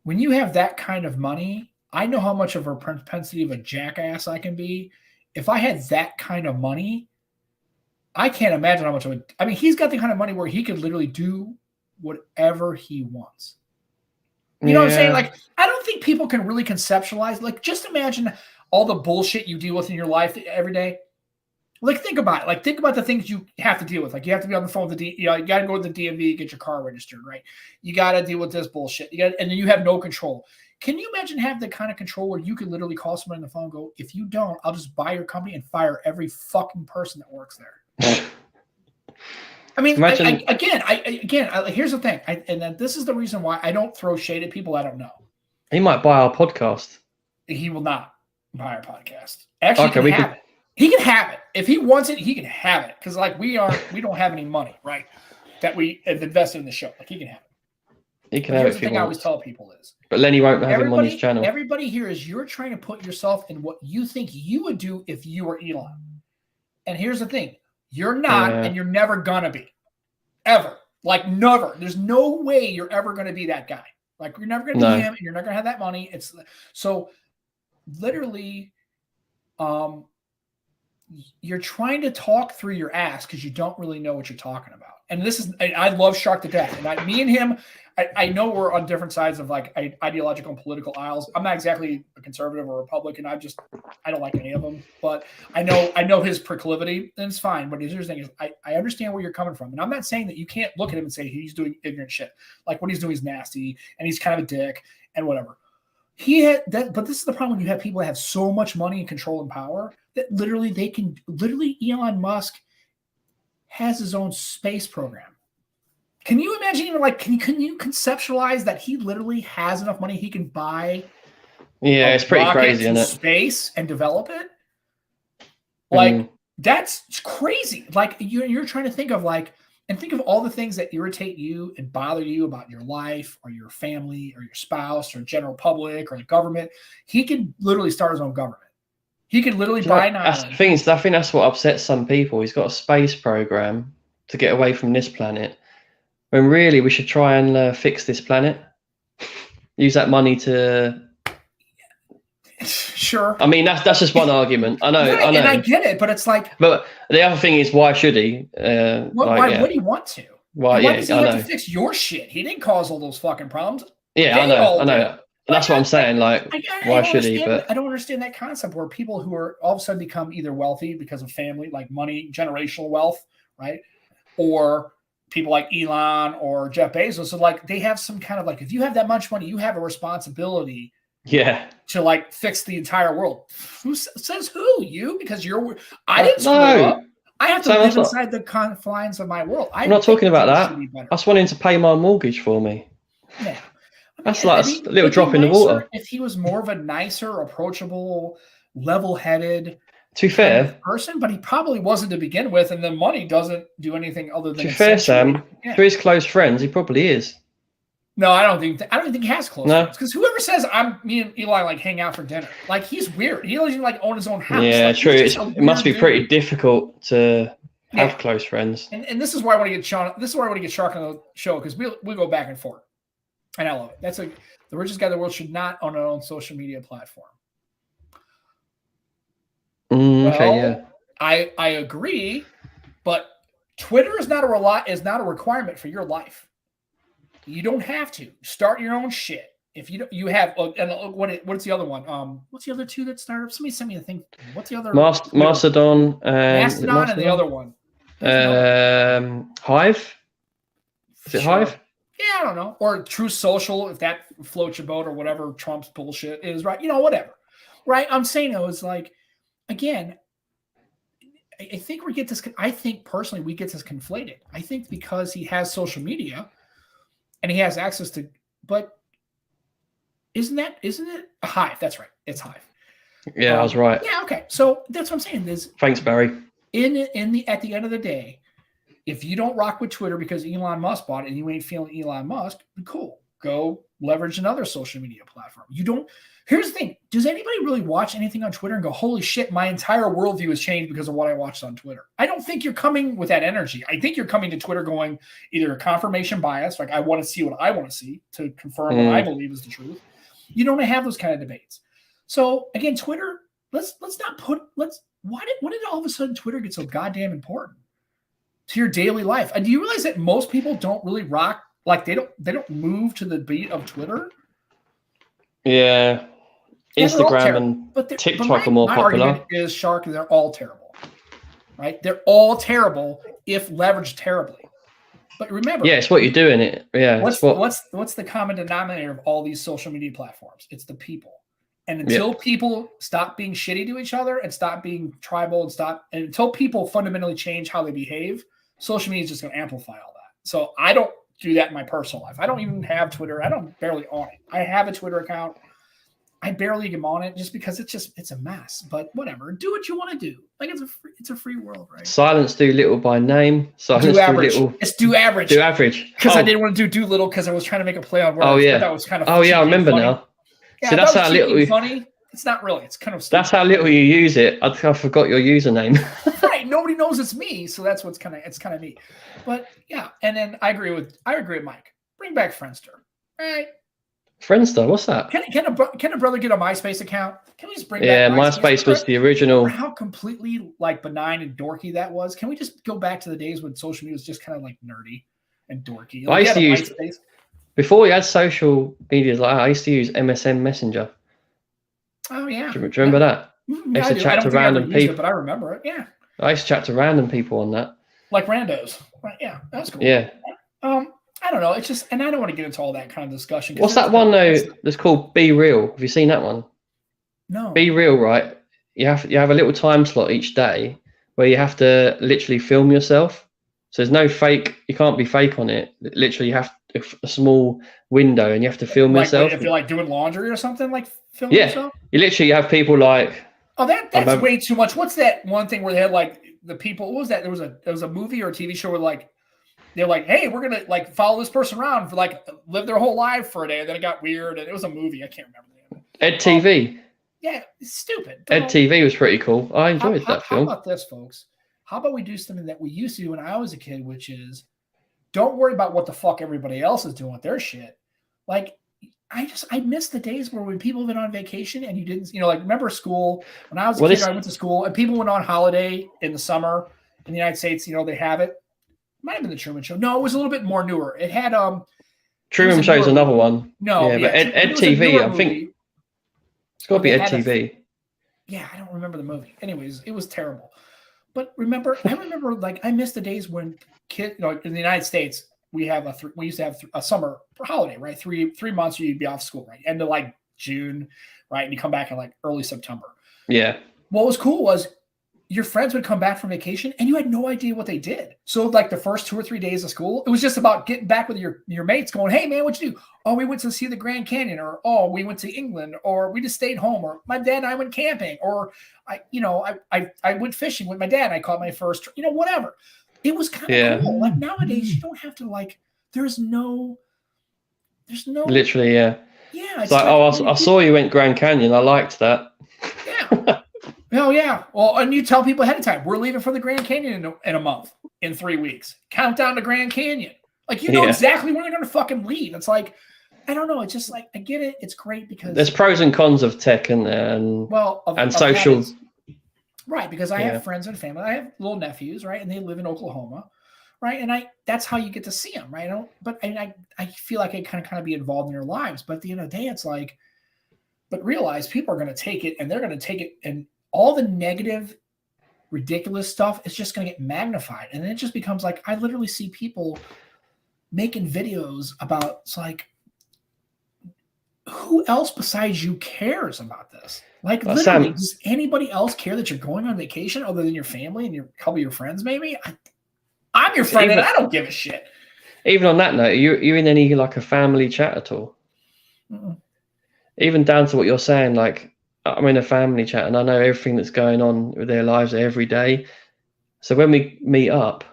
When you have that kind of money, I know how much of a propensity of a jackass I can be. If I had that kind of money, I can't imagine how much of I mean, he's got the kind of money where he could literally do whatever he wants. You know what I'm saying? Like, I don't think people can really conceptualize. Like, just imagine all the bullshit you deal with in your life every day. Like, think about it. Like, think about the things you have to deal with. Like, you have to be on the phone with you got to go to the DMV, get your car registered, right? You got to deal with this bullshit. And then you have no control. Can you imagine having the kind of control where you could literally call someone on the phone and go, if you don't, I'll just buy your company and fire every fucking person that works there. I mean, here's the thing. And this is the reason why I don't throw shade at people I don't know. He might buy our podcast. He will not buy our podcast. Actually, he can have it. If he wants it, he can have it. Because we don't have any money, right? That we have invested in the show. Like he can have it. He can But have here's it the if he thing I always wants. tell people is, But Lenny won't have him on his channel. everybody here is you're trying to put yourself in what you think you would do if you were Elon. And here's the thing. You're not, and you're never going to be. Ever. Like, never. There's no way you're ever going to be that guy. Like, you're never going to be him, and you're not going to have that money. It's so literally, you're trying to talk through your ass because you don't really know what you're talking about. And this is, I love Shark to death. And me and him, I know we're on different sides of like ideological and political aisles. I'm not exactly a conservative or Republican. I don't like any of them, but I know his proclivity, and it's fine. But here's the thing is I understand where you're coming from. And I'm not saying that you can't look at him and say he's doing ignorant shit. Like what he's doing is nasty and he's kind of a dick and whatever. He had that, but this is the problem when you have people that have so much money and control and power that literally Elon Musk has his own space program. Can you imagine even like can you conceptualize that he literally has enough money he can buy? Yeah, it's pretty crazy, isn't it? Space and develop it. Like that's crazy. Like you're trying to think of like and think of all the things that irritate you and bother you about your life or your family or your spouse or general public or the government. He can literally start his own government. He could literally buy an island. I think that's what upsets some people. He's got a space program to get away from this planet. When really we should try and fix this planet. Use that money to. Sure. I mean that's just one argument. I know. Right, I know. And I get it, but it's like. But the other thing is, why should he? Why would he want to? Why does he have to fix your shit? He didn't cause all those fucking problems. Yeah, I know. That's what I'm saying. Like, why should he? But I don't understand that concept where people who are all of a sudden become either wealthy because of family, like money, generational wealth, right? Or people like Elon or Jeff Bezos. So like they have some kind of like, if you have that much money, you have a responsibility. Yeah. To like fix the entire world. Who says who? You? Because I didn't screw it up. I have to live inside the confines of my world. I'm not talking about that. I was wanting to pay my mortgage for me. Yeah. That's like a little drop in the water. If he was more of a nicer, approachable, level-headed, to be fair, person, but he probably wasn't to begin with, and the money doesn't do anything other than. To be fair, Sam, for his close friends, he probably is. No, I don't think he has close friends. Because whoever says me and Eli like hang out for dinner, like he's weird. He doesn't like own his own house. Yeah, like, true. It must be pretty difficult to have close friends. And this is why I want to get Sean. This is why I want to get Shark on the show because we go back and forth, and I love it. That's the richest guy in the world should not own their own social media platform. Okay, yeah. I agree, but Twitter is not a requirement for your life. You don't have to start your own shit. If you have, and what's the other one? What's the other two that started? Somebody sent me a thing. What's the other? Mastodon and the other one. Hive. Is it Hive? Yeah, I don't know. Or True Social, if that floats your boat, or whatever Trump's bullshit is, right? Whatever. Right? I'm saying though, it's like, again, I think we get this. I think personally, we get this conflated. I think because he has social media. And he has access to, but isn't it a Hive? That's right. It's Hive. Yeah, I was right. Yeah, okay. So that's what I'm saying. Thanks, Barry. At the end of the day, if you don't rock with Twitter because Elon Musk bought it and you ain't feeling Elon Musk, cool. Go leverage another social media platform. You don't. Here's the thing. Does anybody really watch anything on Twitter and go, holy shit, my entire worldview has changed because of what I watched on Twitter? I don't think you're coming with that energy. I think you're coming to Twitter going either a confirmation bias, like I want to see what I want to see to confirm what I believe is the truth. You don't have those kind of debates. So again, Twitter, why did all of a sudden Twitter get so goddamn important to your daily life? And do you realize that most people don't really rock, like they don't move to the beat of Twitter? Yeah. Instagram and TikTok are more popular. Argument is, Shark, they're all terrible, right? They're all terrible if leveraged terribly. But remember, it's what you're doing. It, yeah. What's the common denominator of all these social media platforms? It's the people. And until people stop being shitty to each other and stop being tribal and until people fundamentally change how they behave, social media is just going to amplify all that. So I don't do that in my personal life. I don't even have Twitter. I don't barely own it. I have a Twitter account. I barely am on it just because it's a mess. But whatever, do what you want to do. Like it's a free world, right? Silence Doolittle by name. Silence Do average. Doolittle. It's do average. Do average. Because I didn't want to do Doolittle because I was trying to make a play on words. Oh yeah. That was kind of. Oh yeah, I remember funny. now. Yeah, so that's that was how little. Funny. It's not really. It's kind of. Stupid. That's how little you use it. I forgot your username. Right. Nobody knows it's me, so that's what's kind of neat. But yeah, and then I agree with Mike. Bring back Friendster. Right. Friendster, what's that? Can a brother get a MySpace account? Can we just bring back MySpace was the original. Remember how completely like benign and dorky that was? Can we just go back to the days when social media was just kind of like nerdy and dorky? Like, I used to use MySpace. Before we had social media like that, I used to use MSN Messenger. Oh yeah. Do you remember that? Yeah, I used to chat to random people, but I remember it. Yeah. I used to chat to random people on that. Like randos. Right. Yeah, that's cool. Yeah. I don't know. It's just, and I don't want to get into all that kind of discussion. What's that one though? That's called Be Real. Have you seen that one? No. Be Real, right? You have a little time slot each day where you have to literally film yourself. So there's no fake. You can't be fake on it. Literally, you have a small window and you have to film yourself. If you're like doing laundry or something, like film yourself. You literally have people like. Oh, that's way too much. What's that one thing where they had like the people? What was that? There was a movie or a TV show where like. They're like, hey, we're gonna like follow this person around for like live their whole life for a day, and then it got weird, and it was a movie. I can't remember the name. Ed TV. Yeah, it's stupid. Ed TV was pretty cool. I enjoyed that film. How about this, folks? How about we do something that we used to do when I was a kid, which is don't worry about what the fuck everybody else is doing with their shit. Like, I miss the days where when people went on vacation and you didn't, like remember school when I was a kid, I went to school and people went on holiday in the summer in the United States. They have it. Might have been the Truman Show. No, it was a little bit more newer. It had Truman Show's another one. No, but Ed TV, I think it's got to be Ed TV. Yeah, I don't remember the movie. Anyways, it was terrible. But I remember like I miss the days when in the United States we used to have a summer holiday, right? Three months you'd be off school, right? End of like June, right? And you come back in like early September. Yeah. What was cool was your friends would come back from vacation and you had no idea what they did. So like the first 2 or 3 days of school, it was just about getting back with your mates going, hey man, what'd you do? Oh, we went to see the Grand Canyon, or, oh, we went to England, or we just stayed home, or my dad and I went camping, or I went fishing with my dad. I caught my first, whatever. It was kind of cool. Like nowadays you don't have to like, there's no. Literally. Yeah. Yeah. It's like, I saw you went Grand Canyon. I liked that. Yeah. Oh, yeah. Well, and you tell people ahead of time, we're leaving for the Grand Canyon in a month, in 3 weeks. Countdown to Grand Canyon. Like, you know exactly where they're going to fucking leave. It's like, I don't know. It's just like, I get it. It's great because. There's pros and cons of tech and social. Right. Because I have friends and family. I have little nephews, right? And they live in Oklahoma. Right. And that's how you get to see them. Right. I feel like I kind of be involved in their lives. But at the end of the day, it's like, but realize people are going to take it and they're going to take it and all the negative, ridiculous stuff is just going to get magnified. And then it just becomes like, I literally see people making videos about, it's like, who else besides you cares about this? Like, literally, does anybody else care that you're going on vacation other than your family and a couple of your friends, maybe? I'm your friend and I don't give a shit. Even on that note, you're in any like a family chat at all? Mm-mm. Even down to what you're saying, like, I'm in a family chat and I know everything that's going on with their lives every day. So when we meet up,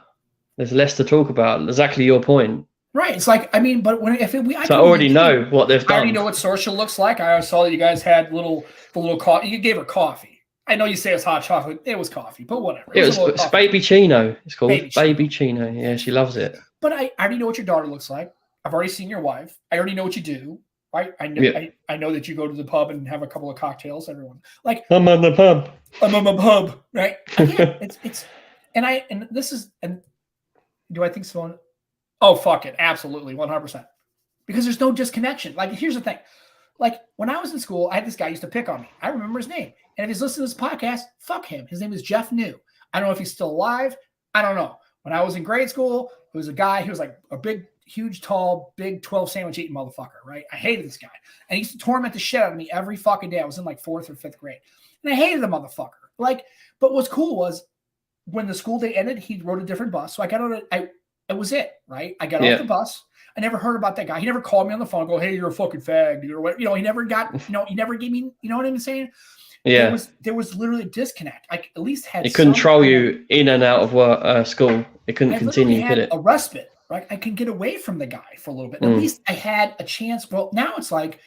there's less to talk about. Exactly your point. Right. It's like, I mean, but I already know what they've done. I already know what social looks like. I saw that you guys had the little coffee. You gave her coffee. I know you say it's hot chocolate. It was coffee, but whatever. It's Baby Chino. It's called Baby Chino. Yeah, she loves it. But I already know what your daughter looks like. I've already seen your wife. I already know what you do. Right? I know that you go to the pub and have a couple of cocktails. Everyone like I'm on the pub. I'm on the pub. Right? Yeah, and do I think so? Oh, fuck it. Absolutely. 100%. Because there's no disconnection. Like, here's the thing. Like, when I was in school, I had this guy who used to pick on me. I remember his name. And if he's listening to this podcast, fuck him. His name is Jeff New. I don't know if he's still alive. I don't know. When I was in grade school, there was a guy who was like a big, huge, tall, big 12 sandwich eating motherfucker, right? I hated this guy. And he used to torment the shit out of me every fucking day. I was in like 4th or 5th grade. And I hated the motherfucker. Like, but what's cool was when the school day ended, he rode a different bus. So I got on it was it, right? I got off the bus. I never heard about that guy. He never called me on the phone, go, hey, you're a fucking fag, dude, or what? He never got, he never gave me, you know what I'm saying? Yeah. There was literally a disconnect. I at least had it couldn't control you in and out of work, school. It couldn't continue, could it? A respite, right? I can get away from the guy for a little bit. At least I had a chance. Well, now it's like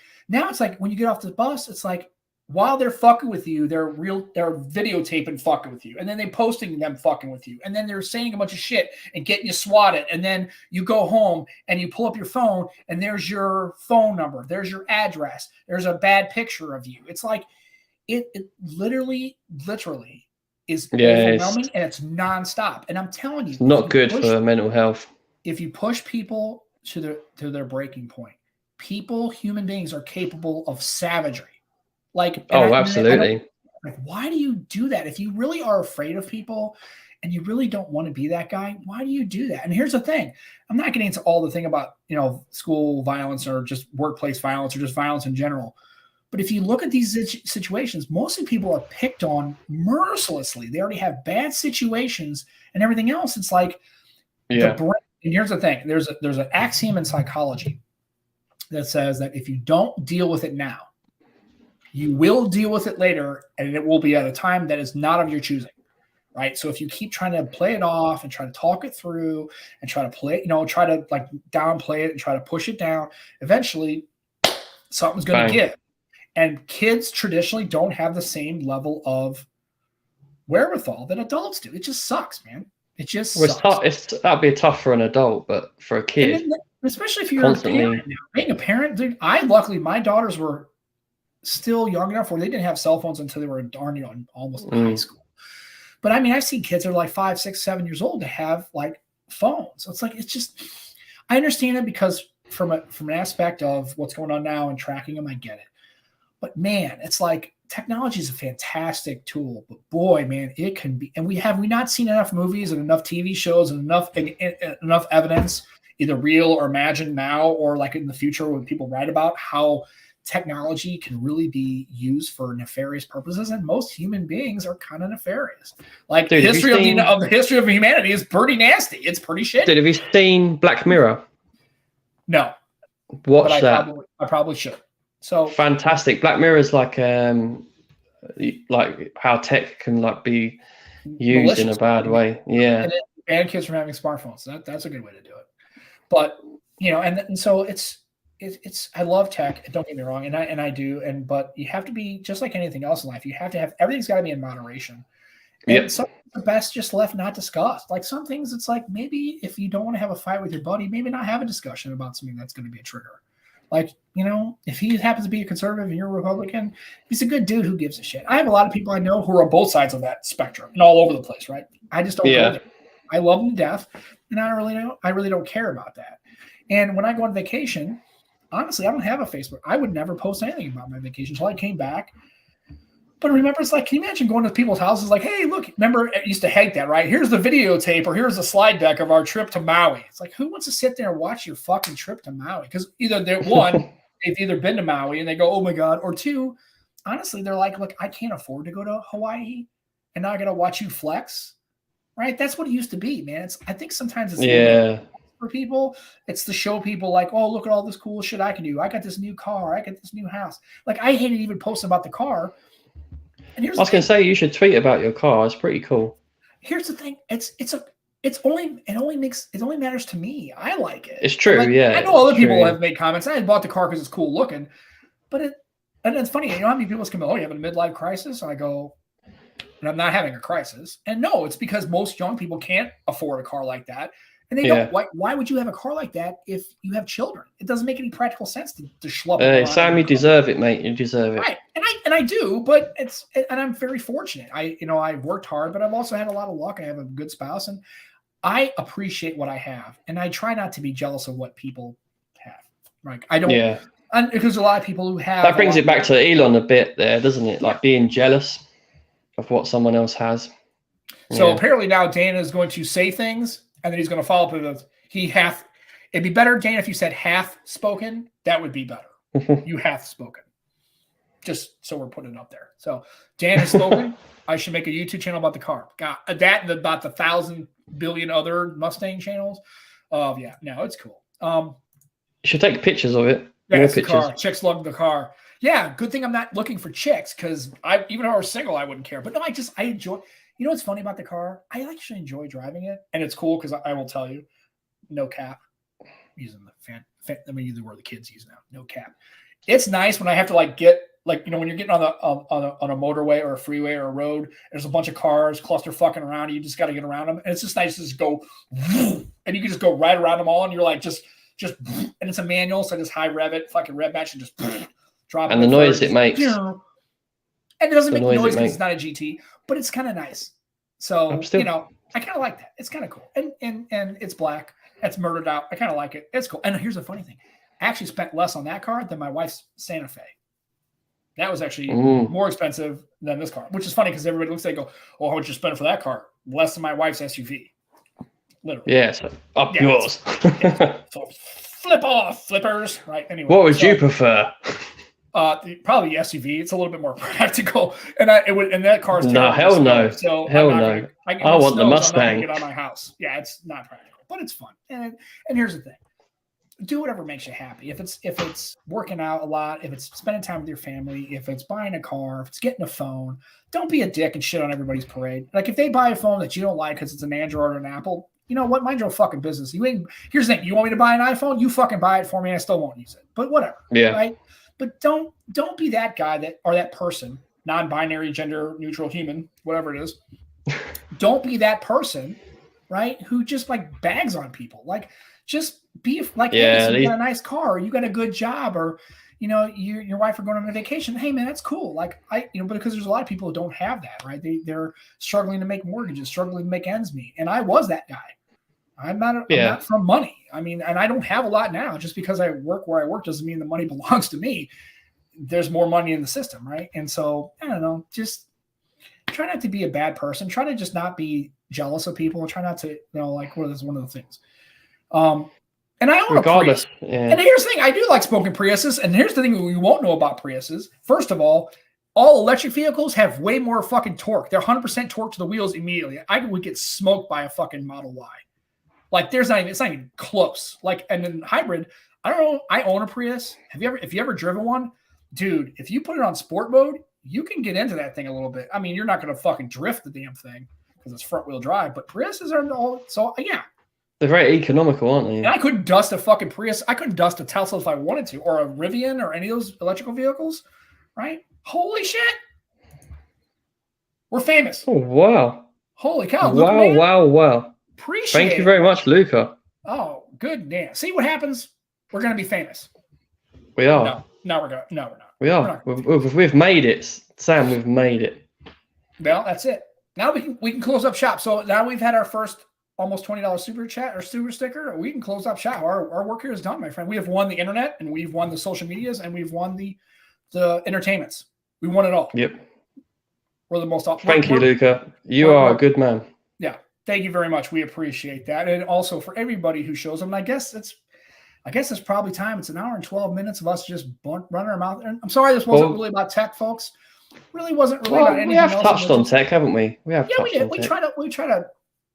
when you get off the bus, it's like while they're fucking with you, they're videotaping fucking with you, and then they posting them fucking with you, and then they're saying a bunch of shit and getting you swatted, and then you go home and you pull up your phone and there's your phone number, there's your address, there's a bad picture of you. It's like it literally is overwhelming, and it's nonstop. And I'm telling you, it's not good for mental health. If you push people to their breaking point, human beings are capable of savagery. Absolutely. Why do you do that? If you really are afraid of people and you really don't want to be that guy, why do you do that? And here's the thing. I'm not getting into all the thing about, school violence or just workplace violence or just violence in general. But if you look at these situations, mostly people are picked on mercilessly. They already have bad situations and everything else. It's like the brain. And here's the thing. There's an axiom in psychology that says that if you don't deal with it now, you will deal with it later, and it will be at a time that is not of your choosing, right? So if you keep trying to play it off and try to talk it through and try to try to downplay it and try to push it down, eventually something's going to give. And kids traditionally don't have the same level of wherewithal that adults do. It just sucks, man. It just sucks. That'd be tough for an adult, but for a kid, especially if you're a parent now. Being a parent, dude, luckily my daughters were still young enough where they didn't have cell phones until they were almost in high school. But I mean, I've seen kids that are like 5, 6, 7 years old to have phones. So it's it's just, I understand it because from an aspect of what's going on now and tracking them, I get it. But man, it's like technology is a fantastic tool, but boy, man, it can be. And we not seen enough movies and enough TV shows and enough evidence, either real or imagined now or in the future when people write about how technology can really be used for nefarious purposes, and most human beings are kind of nefarious. Dude, the history of humanity is pretty nasty. It's pretty shitty. Dude, have you seen Black Mirror? No. Watch that. I probably should. So fantastic. Black Mirror is like how tech can be used in a bad way. Yeah. And ban kids from having smartphones. That's a good way to do it. But and so it's I love tech. Don't get me wrong, and I do. But you have to be just like anything else in life. You have to have everything's got to be in moderation. And some the best just left not discussed. Some things, it's maybe if you don't want to have a fight with your buddy, maybe not have a discussion about something that's going to be a trigger. If he happens to be a conservative and you're a Republican, he's a good dude who gives a shit. I have a lot of people I know who are on both sides of that spectrum and all over the place, right? I just don't go there. I love them to death, and I really don't care about that. And when I go on vacation, honestly, I don't have a Facebook. I would never post anything about my vacation until I came back. But remember, it's can you imagine going to people's houses hey, look, remember, I used to hate that, right? Here's the videotape or here's the slide deck of our trip to Maui. It's who wants to sit there and watch your fucking trip to Maui? Because either they've either been to Maui and they go, oh my God, or two, honestly, they're look, I can't afford to go to Hawaii and now I got to watch you flex, right? That's what it used to be, man. I think sometimes it's for people, it's to show people oh, look at all this cool shit I can do. I got this new car. I got this new house. I hated even posting about the car. And I was going to say, you should tweet about your car. It's pretty cool. Here's the thing. It only matters to me. I like it. It's true. I know other people have made comments. I bought the car because it's cool looking, but and it's funny. How many people come, oh, you have a midlife crisis? And I go, and I'm not having a crisis. And no, it's because most young people can't afford a car like that. And they don't. Why would you have a car like that if you have children? It doesn't make any practical sense to schlep. Sam, you deserve it, mate. You deserve it. Right, and I do, but and I'm very fortunate. I worked hard, but I've also had a lot of luck. I have a good spouse, and I appreciate what I have, and I try not to be jealous of what people have. Right, I don't. Yeah. And because a lot of people who have that brings it back to Elon a bit there, doesn't it? Being jealous of what someone else has. So apparently now Dana is going to say things. And then he's going to follow up with it'd be better, Dana, if you said half spoken. That would be better. You half spoken. Just so we're putting it up there. So Dan has spoken. I should make a YouTube channel about the car. Got that and about the 1,000 billion other Mustang channels. No, it's cool. You should take pictures of it. Yeah, More it's the pictures. car. Chicks love the car. Yeah, good thing I'm not looking for chicks because even if I were single, I wouldn't care. But no, I enjoy. You know what's funny about the car? I actually enjoy driving it, and it's cool because I will tell you, no cap, using the fan. I mean, either word the kids use now. No cap. It's nice when I have to get when you're getting on a motorway or a freeway or a road. There's a bunch of cars cluster fucking around. You just got to get around them, and it's just nice to just go, and you can just go right around them all, and you're like just and it's a manual, so I just high rev it, fucking rev match, and just drop. And the noise it makes. And it doesn't make noise because it's not a GT, but it's kind of nice. So I kind of like that. It's kind of cool, and it's black. It's murdered out. I kind of like it. It's cool. And here's the funny thing: I actually spent less on that car than my wife's Santa Fe. That was actually more expensive than this car, which is funny because everybody looks at it and go, "Oh, how much you spend for that car?" Less than my wife's SUV. Literally. Yeah, so up yours. So flip off, flippers. Right. Anyway. What would you prefer? Probably SUV. It's a little bit more practical, and that car's no, hell no. So hell no. I want the Mustang. Get on my house. Yeah, it's not practical, but it's fun. And here's the thing: do whatever makes you happy. If it's working out a lot, if it's spending time with your family, if it's buying a car, if it's getting a phone, don't be a dick and shit on everybody's parade. Like if they buy a phone that you don't like because it's an Android or an Apple, you know what? Mind your fucking business. Here's the thing: you want me to buy an iPhone? You fucking buy it for me. I still won't use it. But whatever. Yeah. Right. But don't be that guy or that person, non-binary, gender neutral human, whatever it is. Don't be that person, right? Who just bags on people. Just be hey, so you got a nice car, or you got a good job, or your wife are going on a vacation. Hey man, that's cool. Because there's a lot of people who don't have that, right? They're struggling to make mortgages, struggling to make ends meet. And I was that guy. I'm not from money. I mean, and I don't have a lot now. Just because I work where I work doesn't mean the money belongs to me. There's more money in the system, right? And so I don't know. Just try not to be a bad person. Try to just not be jealous of people. Try not to, what is one of the things. And I own a Prius. Yeah. And here's the thing: I do like smoking Priuses. And here's the thing we won't know about Priuses. First of all electric vehicles have way more fucking torque. They're 100% torque to the wheels immediately. I would get smoked by a fucking Model Y. It's not even close. And then hybrid, I don't know. I own a Prius. If you ever driven one, dude, if you put it on sport mode, you can get into that thing a little bit. I mean, you're not going to fucking drift the damn thing because it's front wheel drive, but Priuses are all, so yeah. They're very economical, aren't they? And I couldn't dust a fucking Prius. I couldn't dust a Tesla if I wanted to, or a Rivian or any of those electrical vehicles, right? Holy shit. We're famous. Oh, wow. Holy cow. Wow. Appreciate Thank you very much, Luca. Oh, good damn. See what happens? We're going to be famous. We are. No, we're not. We are. We've made it. Sam, we've made it. Well, that's it. Now we can close up shop. So now we've had our first almost $20 super chat or super sticker. We can close up shop. Our work here is done, my friend. We have won the internet, and we've won the social medias, and we've won the entertainments. We won it all. Yep. We're the most. Thank you, Luca. You are a good man. Yeah. Thank you very much. We appreciate that. And also for everybody who shows them, I guess it's probably time. It's an hour and 12 minutes of us just running our mouth. And I'm sorry, this wasn't really about tech, folks. Really wasn't really about anything else. We have touched on tech, haven't we? We did. We try to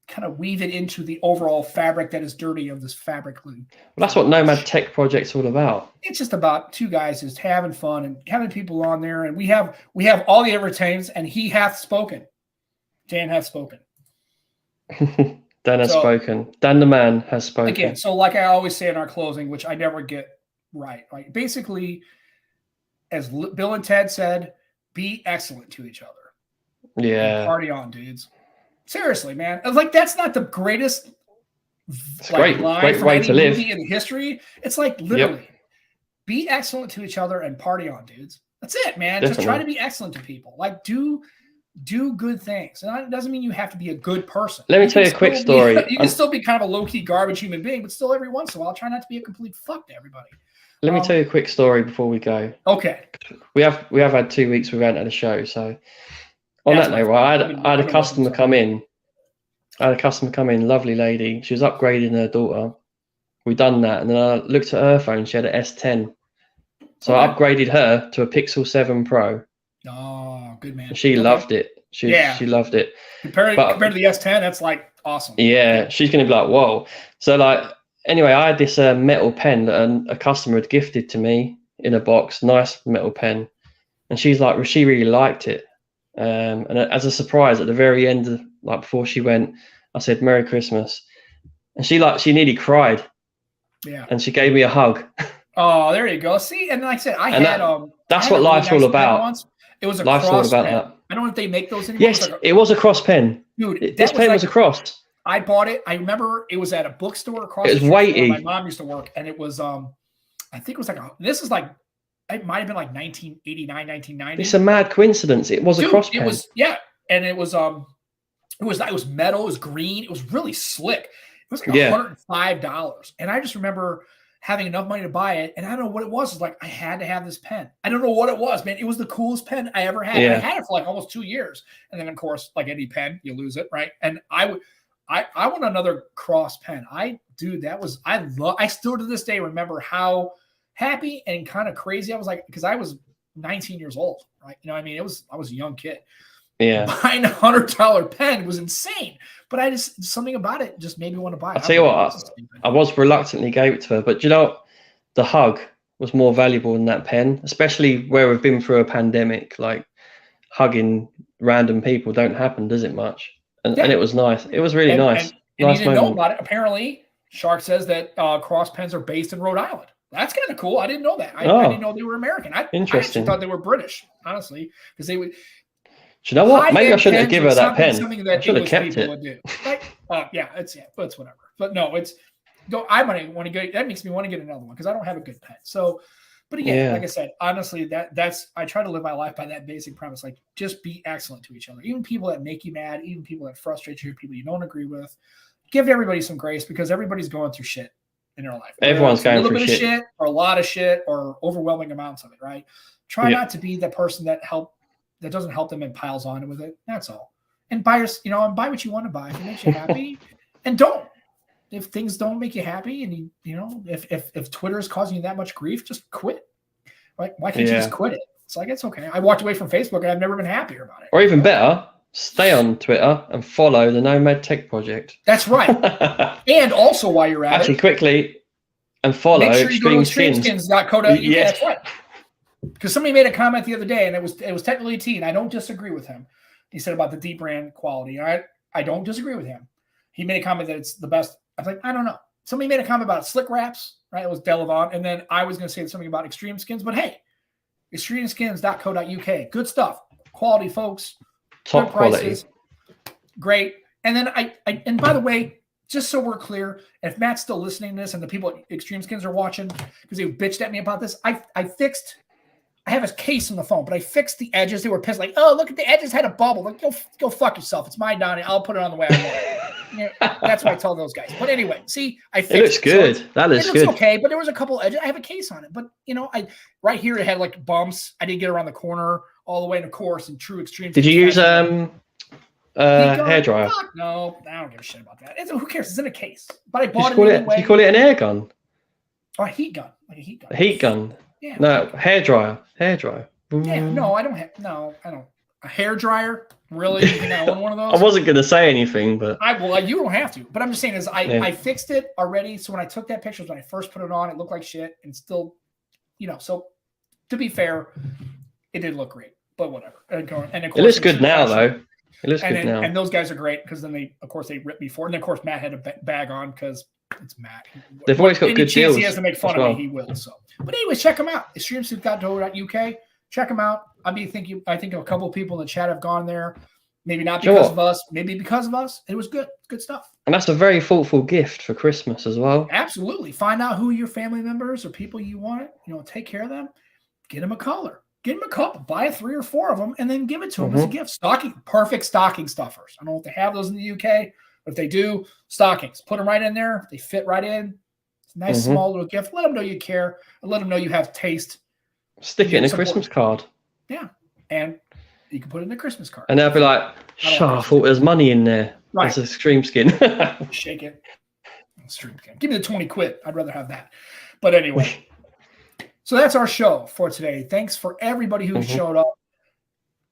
kind of weave it into the overall fabric that is dirty of this fabric glue. Well, that's what Nomad Tech Project's all about. It's just about two guys just having fun and having people on there. And we have all the entertainments, and he hath spoken. Dan hath spoken. Dan has spoken. Dan the man has spoken. Again, so like I always say in our closing, which I never get right. Like basically, as Bill and Ted said, be excellent to each other. Yeah. And party on, dudes. Seriously, man. That's not the greatest great way to live in history. It's literally be excellent to each other and party on, dudes. That's it, man. Definitely. Just try to be excellent to people. Do good things. And it doesn't mean you have to be a good person. Let me tell you a quick story. You can still be kind of a low-key garbage human being, but still every once in a while, try not to be a complete fuck to everybody. Let me tell you a quick story before we go. Okay. We have had 2 weeks we haven't had a show, so on that note, right, I had a customer come in. Lovely lady. She was upgrading her daughter. We done that, and then I looked at her phone. She had an S10, so I upgraded her to a Pixel 7 Pro. Oh, good man. She loved it. She loved it. Compared to the S10, that's awesome. Yeah, she's gonna be like, whoa. So anyway, I had this metal pen that a customer had gifted to me in a box, nice metal pen, and she really liked it. And as a surprise, at the very end, like before she went, I said "Merry Christmas," and she nearly cried. Yeah. And she gave me a hug. Oh, there you go. See, and like I said, that's what life's all about. It was a life's cross all about pen. that. I don't know if they make those anymore. Yes, it was a cross pen. Dude, this pen was a cross. I bought it. I remember it was at a bookstore across the street where my mom used to work, and it was I think it was it might have been like 1989, 1990. It's a mad coincidence. It was a cross pen. It was, yeah, and it was metal, it was green, it was really slick. It was like $105. And I just remember having enough money to buy it, and I don't know what it was. It's like I had to have this pen. I don't know what it was, man. It was the coolest pen I ever had. Yeah. I had it for like almost 2 years. And then of course, like any pen, you lose it, right? And I want another cross pen. I still to this day remember how happy and kind of crazy I was, like, because I was 19 years old, right? You know what I mean? I was a young kid. Yeah. Buying $100 pen was insane, but something about it just made me want to buy it. I'll tell you what, I was reluctantly gave it to her, but you know, the hug was more valuable than that pen, especially where we've been through a pandemic. Like, hugging random people don't happen, does it much? And it was nice. It was really nice. And nice you didn't know about it. Apparently, Shark says that cross pens are based in Rhode Island. That's kind of cool. I didn't know that. I didn't know they were American. I actually thought they were British, honestly, because they would. Do you know what? Maybe I shouldn't have given her that pen. Something that I should have kept it. Would do. Like, but it's whatever. But no, I want to get. That makes me want to get another one because I don't have a good pen. So, but again, like I said, honestly, that's I try to live my life by that basic premise. Like, just be excellent to each other. Even people that make you mad, even people that frustrate you, people you don't agree with, give everybody some grace because everybody's going through shit in their life. Everyone's going through a little bit of shit or a lot of shit or overwhelming amounts of it. Right? Try not to be that person that doesn't help them and piles on with it. That's all. And buy what you want to buy if it makes you happy. And don't. If things don't make you happy and if Twitter is causing you that much grief, just quit. Like, why can't you just quit it? It's like, it's okay. I walked away from Facebook and I've never been happier about it. Or even better, stay on Twitter and follow the Nomad Tech Project. That's right. And also while you're at it, quickly and follow make sure you go to extremeskins.co.uk. Yes. That's right. Because somebody made a comment the other day, and it was technically a teen. I don't disagree with him. He said about the deep brand quality. I don't disagree with him. He made a comment that it's the best. I was like, I don't know. Somebody made a comment about slick wraps, right? It was Delavant. And then I was going to say something about Extreme Skins. But hey, extremeskins.co.uk. Good stuff. Quality, folks. Top prices. Quality. Great. And then and by the way, just so we're clear, if Matt's still listening to this and the people at Extreme Skins are watching, because they bitched at me about this, I have a case on the phone, but I fixed the edges. They were pissed, like, oh, look at the edges had a bubble. Like, go fuck yourself. It's my Donnie. I'll put it on the way I want. That's what I tell those guys. But anyway, see, I fixed it. Looks good. So that looks good. It looks okay, but there was a couple edges. I have a case on it, but I right here it had like bumps. I didn't get around the corner all the way, and of course, in true extreme. Did you use hair dryer? No, I don't give a shit about that. Who cares? It's in a case. But I bought it anyway. Did you call it an air gun? Or a heat gun, like a heat gun. A heat gun. Yeah. No, hair dryer. Hair dryer. Yeah, no, I don't. A hair dryer? Really? You think I own one of those? I wasn't going to say anything, but you don't have to. But I'm just saying I fixed it already. So when I took that picture, when I first put it on, it looked like shit, and still, So to be fair, it did look great. But whatever. And of course, it looks good now, though. It looks good now. And those guys are great because then they ripped me for it. And then of course Matt had a bag on because it's Matt. They've always got good deals. He has to make fun of me. He will. So, but anyways, check them out. Extremeskins.co.uk. Check them out. I think a couple of people in the chat have gone there. Maybe not because of us. Maybe because of us. It was good. Good stuff. And that's a very thoughtful gift for Christmas as well. Absolutely. Find out who your family members or people you want. Take care of them. Get them a color. Get them a couple. Buy 3 or 4 of them and then give it to them as a gift. Perfect stocking stuffers. I don't know if they have those in the UK, but if they do, stockings. Put them right in there. They fit right in. It's a nice small little gift. Let them know you care. And let them know you have taste. Stick it in a Christmas card. Yeah. And you can put it in a Christmas card. And they'll be like, I thought there's money in there. Right. It's a Extreme Skin. Shake it. Extreme Skin. Give me the 20 quid. I'd rather have that. But anyway. So that's our show for today. Thanks for everybody who showed up.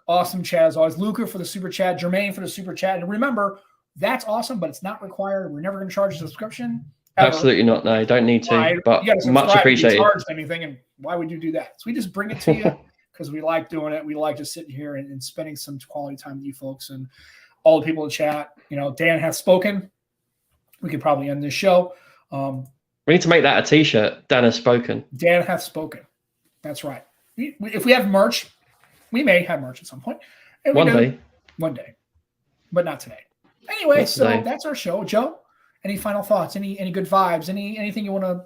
Awesome chat as always. Luca for the super chat. Jermaine for the super chat. And remember, that's awesome, but it's not required. We're never going to charge a subscription. Absolutely not. No, don't need to. Why? But You got to much subscribe. appreciated. You charge anything, and why would you do that? So we just bring it to you because we like doing it. We like just sitting here and spending some quality time with you folks and all the people in chat. You know, Dan has spoken. We could probably end this show. We need to make that a T-shirt. Dan has spoken. Dan hath spoken. That's right. If we have merch, we may have merch at some point. And One day, but not today. Anyway, Not so today. that's our show. Joe, any final thoughts? Any good vibes? Anything you want to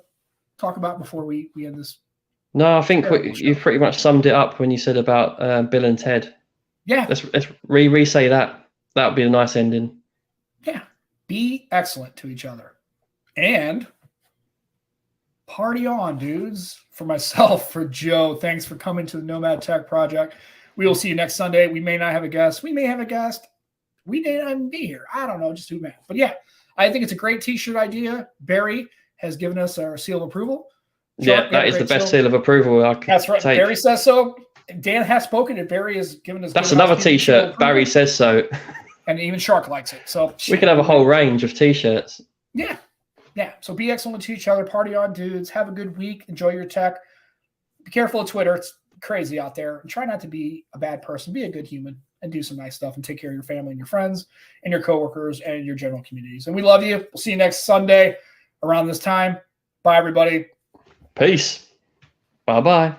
talk about before we end this? No, I think you pretty much summed it up when you said about Bill and Ted. Yeah. Let's re-say that. That would be a nice ending. Yeah. Be excellent to each other. And party on, dudes. For myself, for Joe, thanks for coming to the Nomad Tech Project. We will see you next Sunday. We may not have a guest. We may have a guest. We may not even be here. I don't know. Just who knows. But yeah, I think it's a great T-shirt idea. Barry has given us our seal of approval. Yeah, that is the best seal of approval I could That's right. take. Barry says so. Dan has spoken, and Barry has given us. That's another T-shirt. Barry says so. And even Shark likes it. So we could have a whole range of T-shirts. Yeah. Yeah. So be excellent to each other. Party on, dudes. Have a good week. Enjoy your tech. Be careful of Twitter. It's crazy out there. And try not to be a bad person. Be a good human and do some nice stuff and take care of your family and your friends and your coworkers and your general communities. And we love you. We'll see you next Sunday around this time. Bye, everybody. Peace. Bye-bye.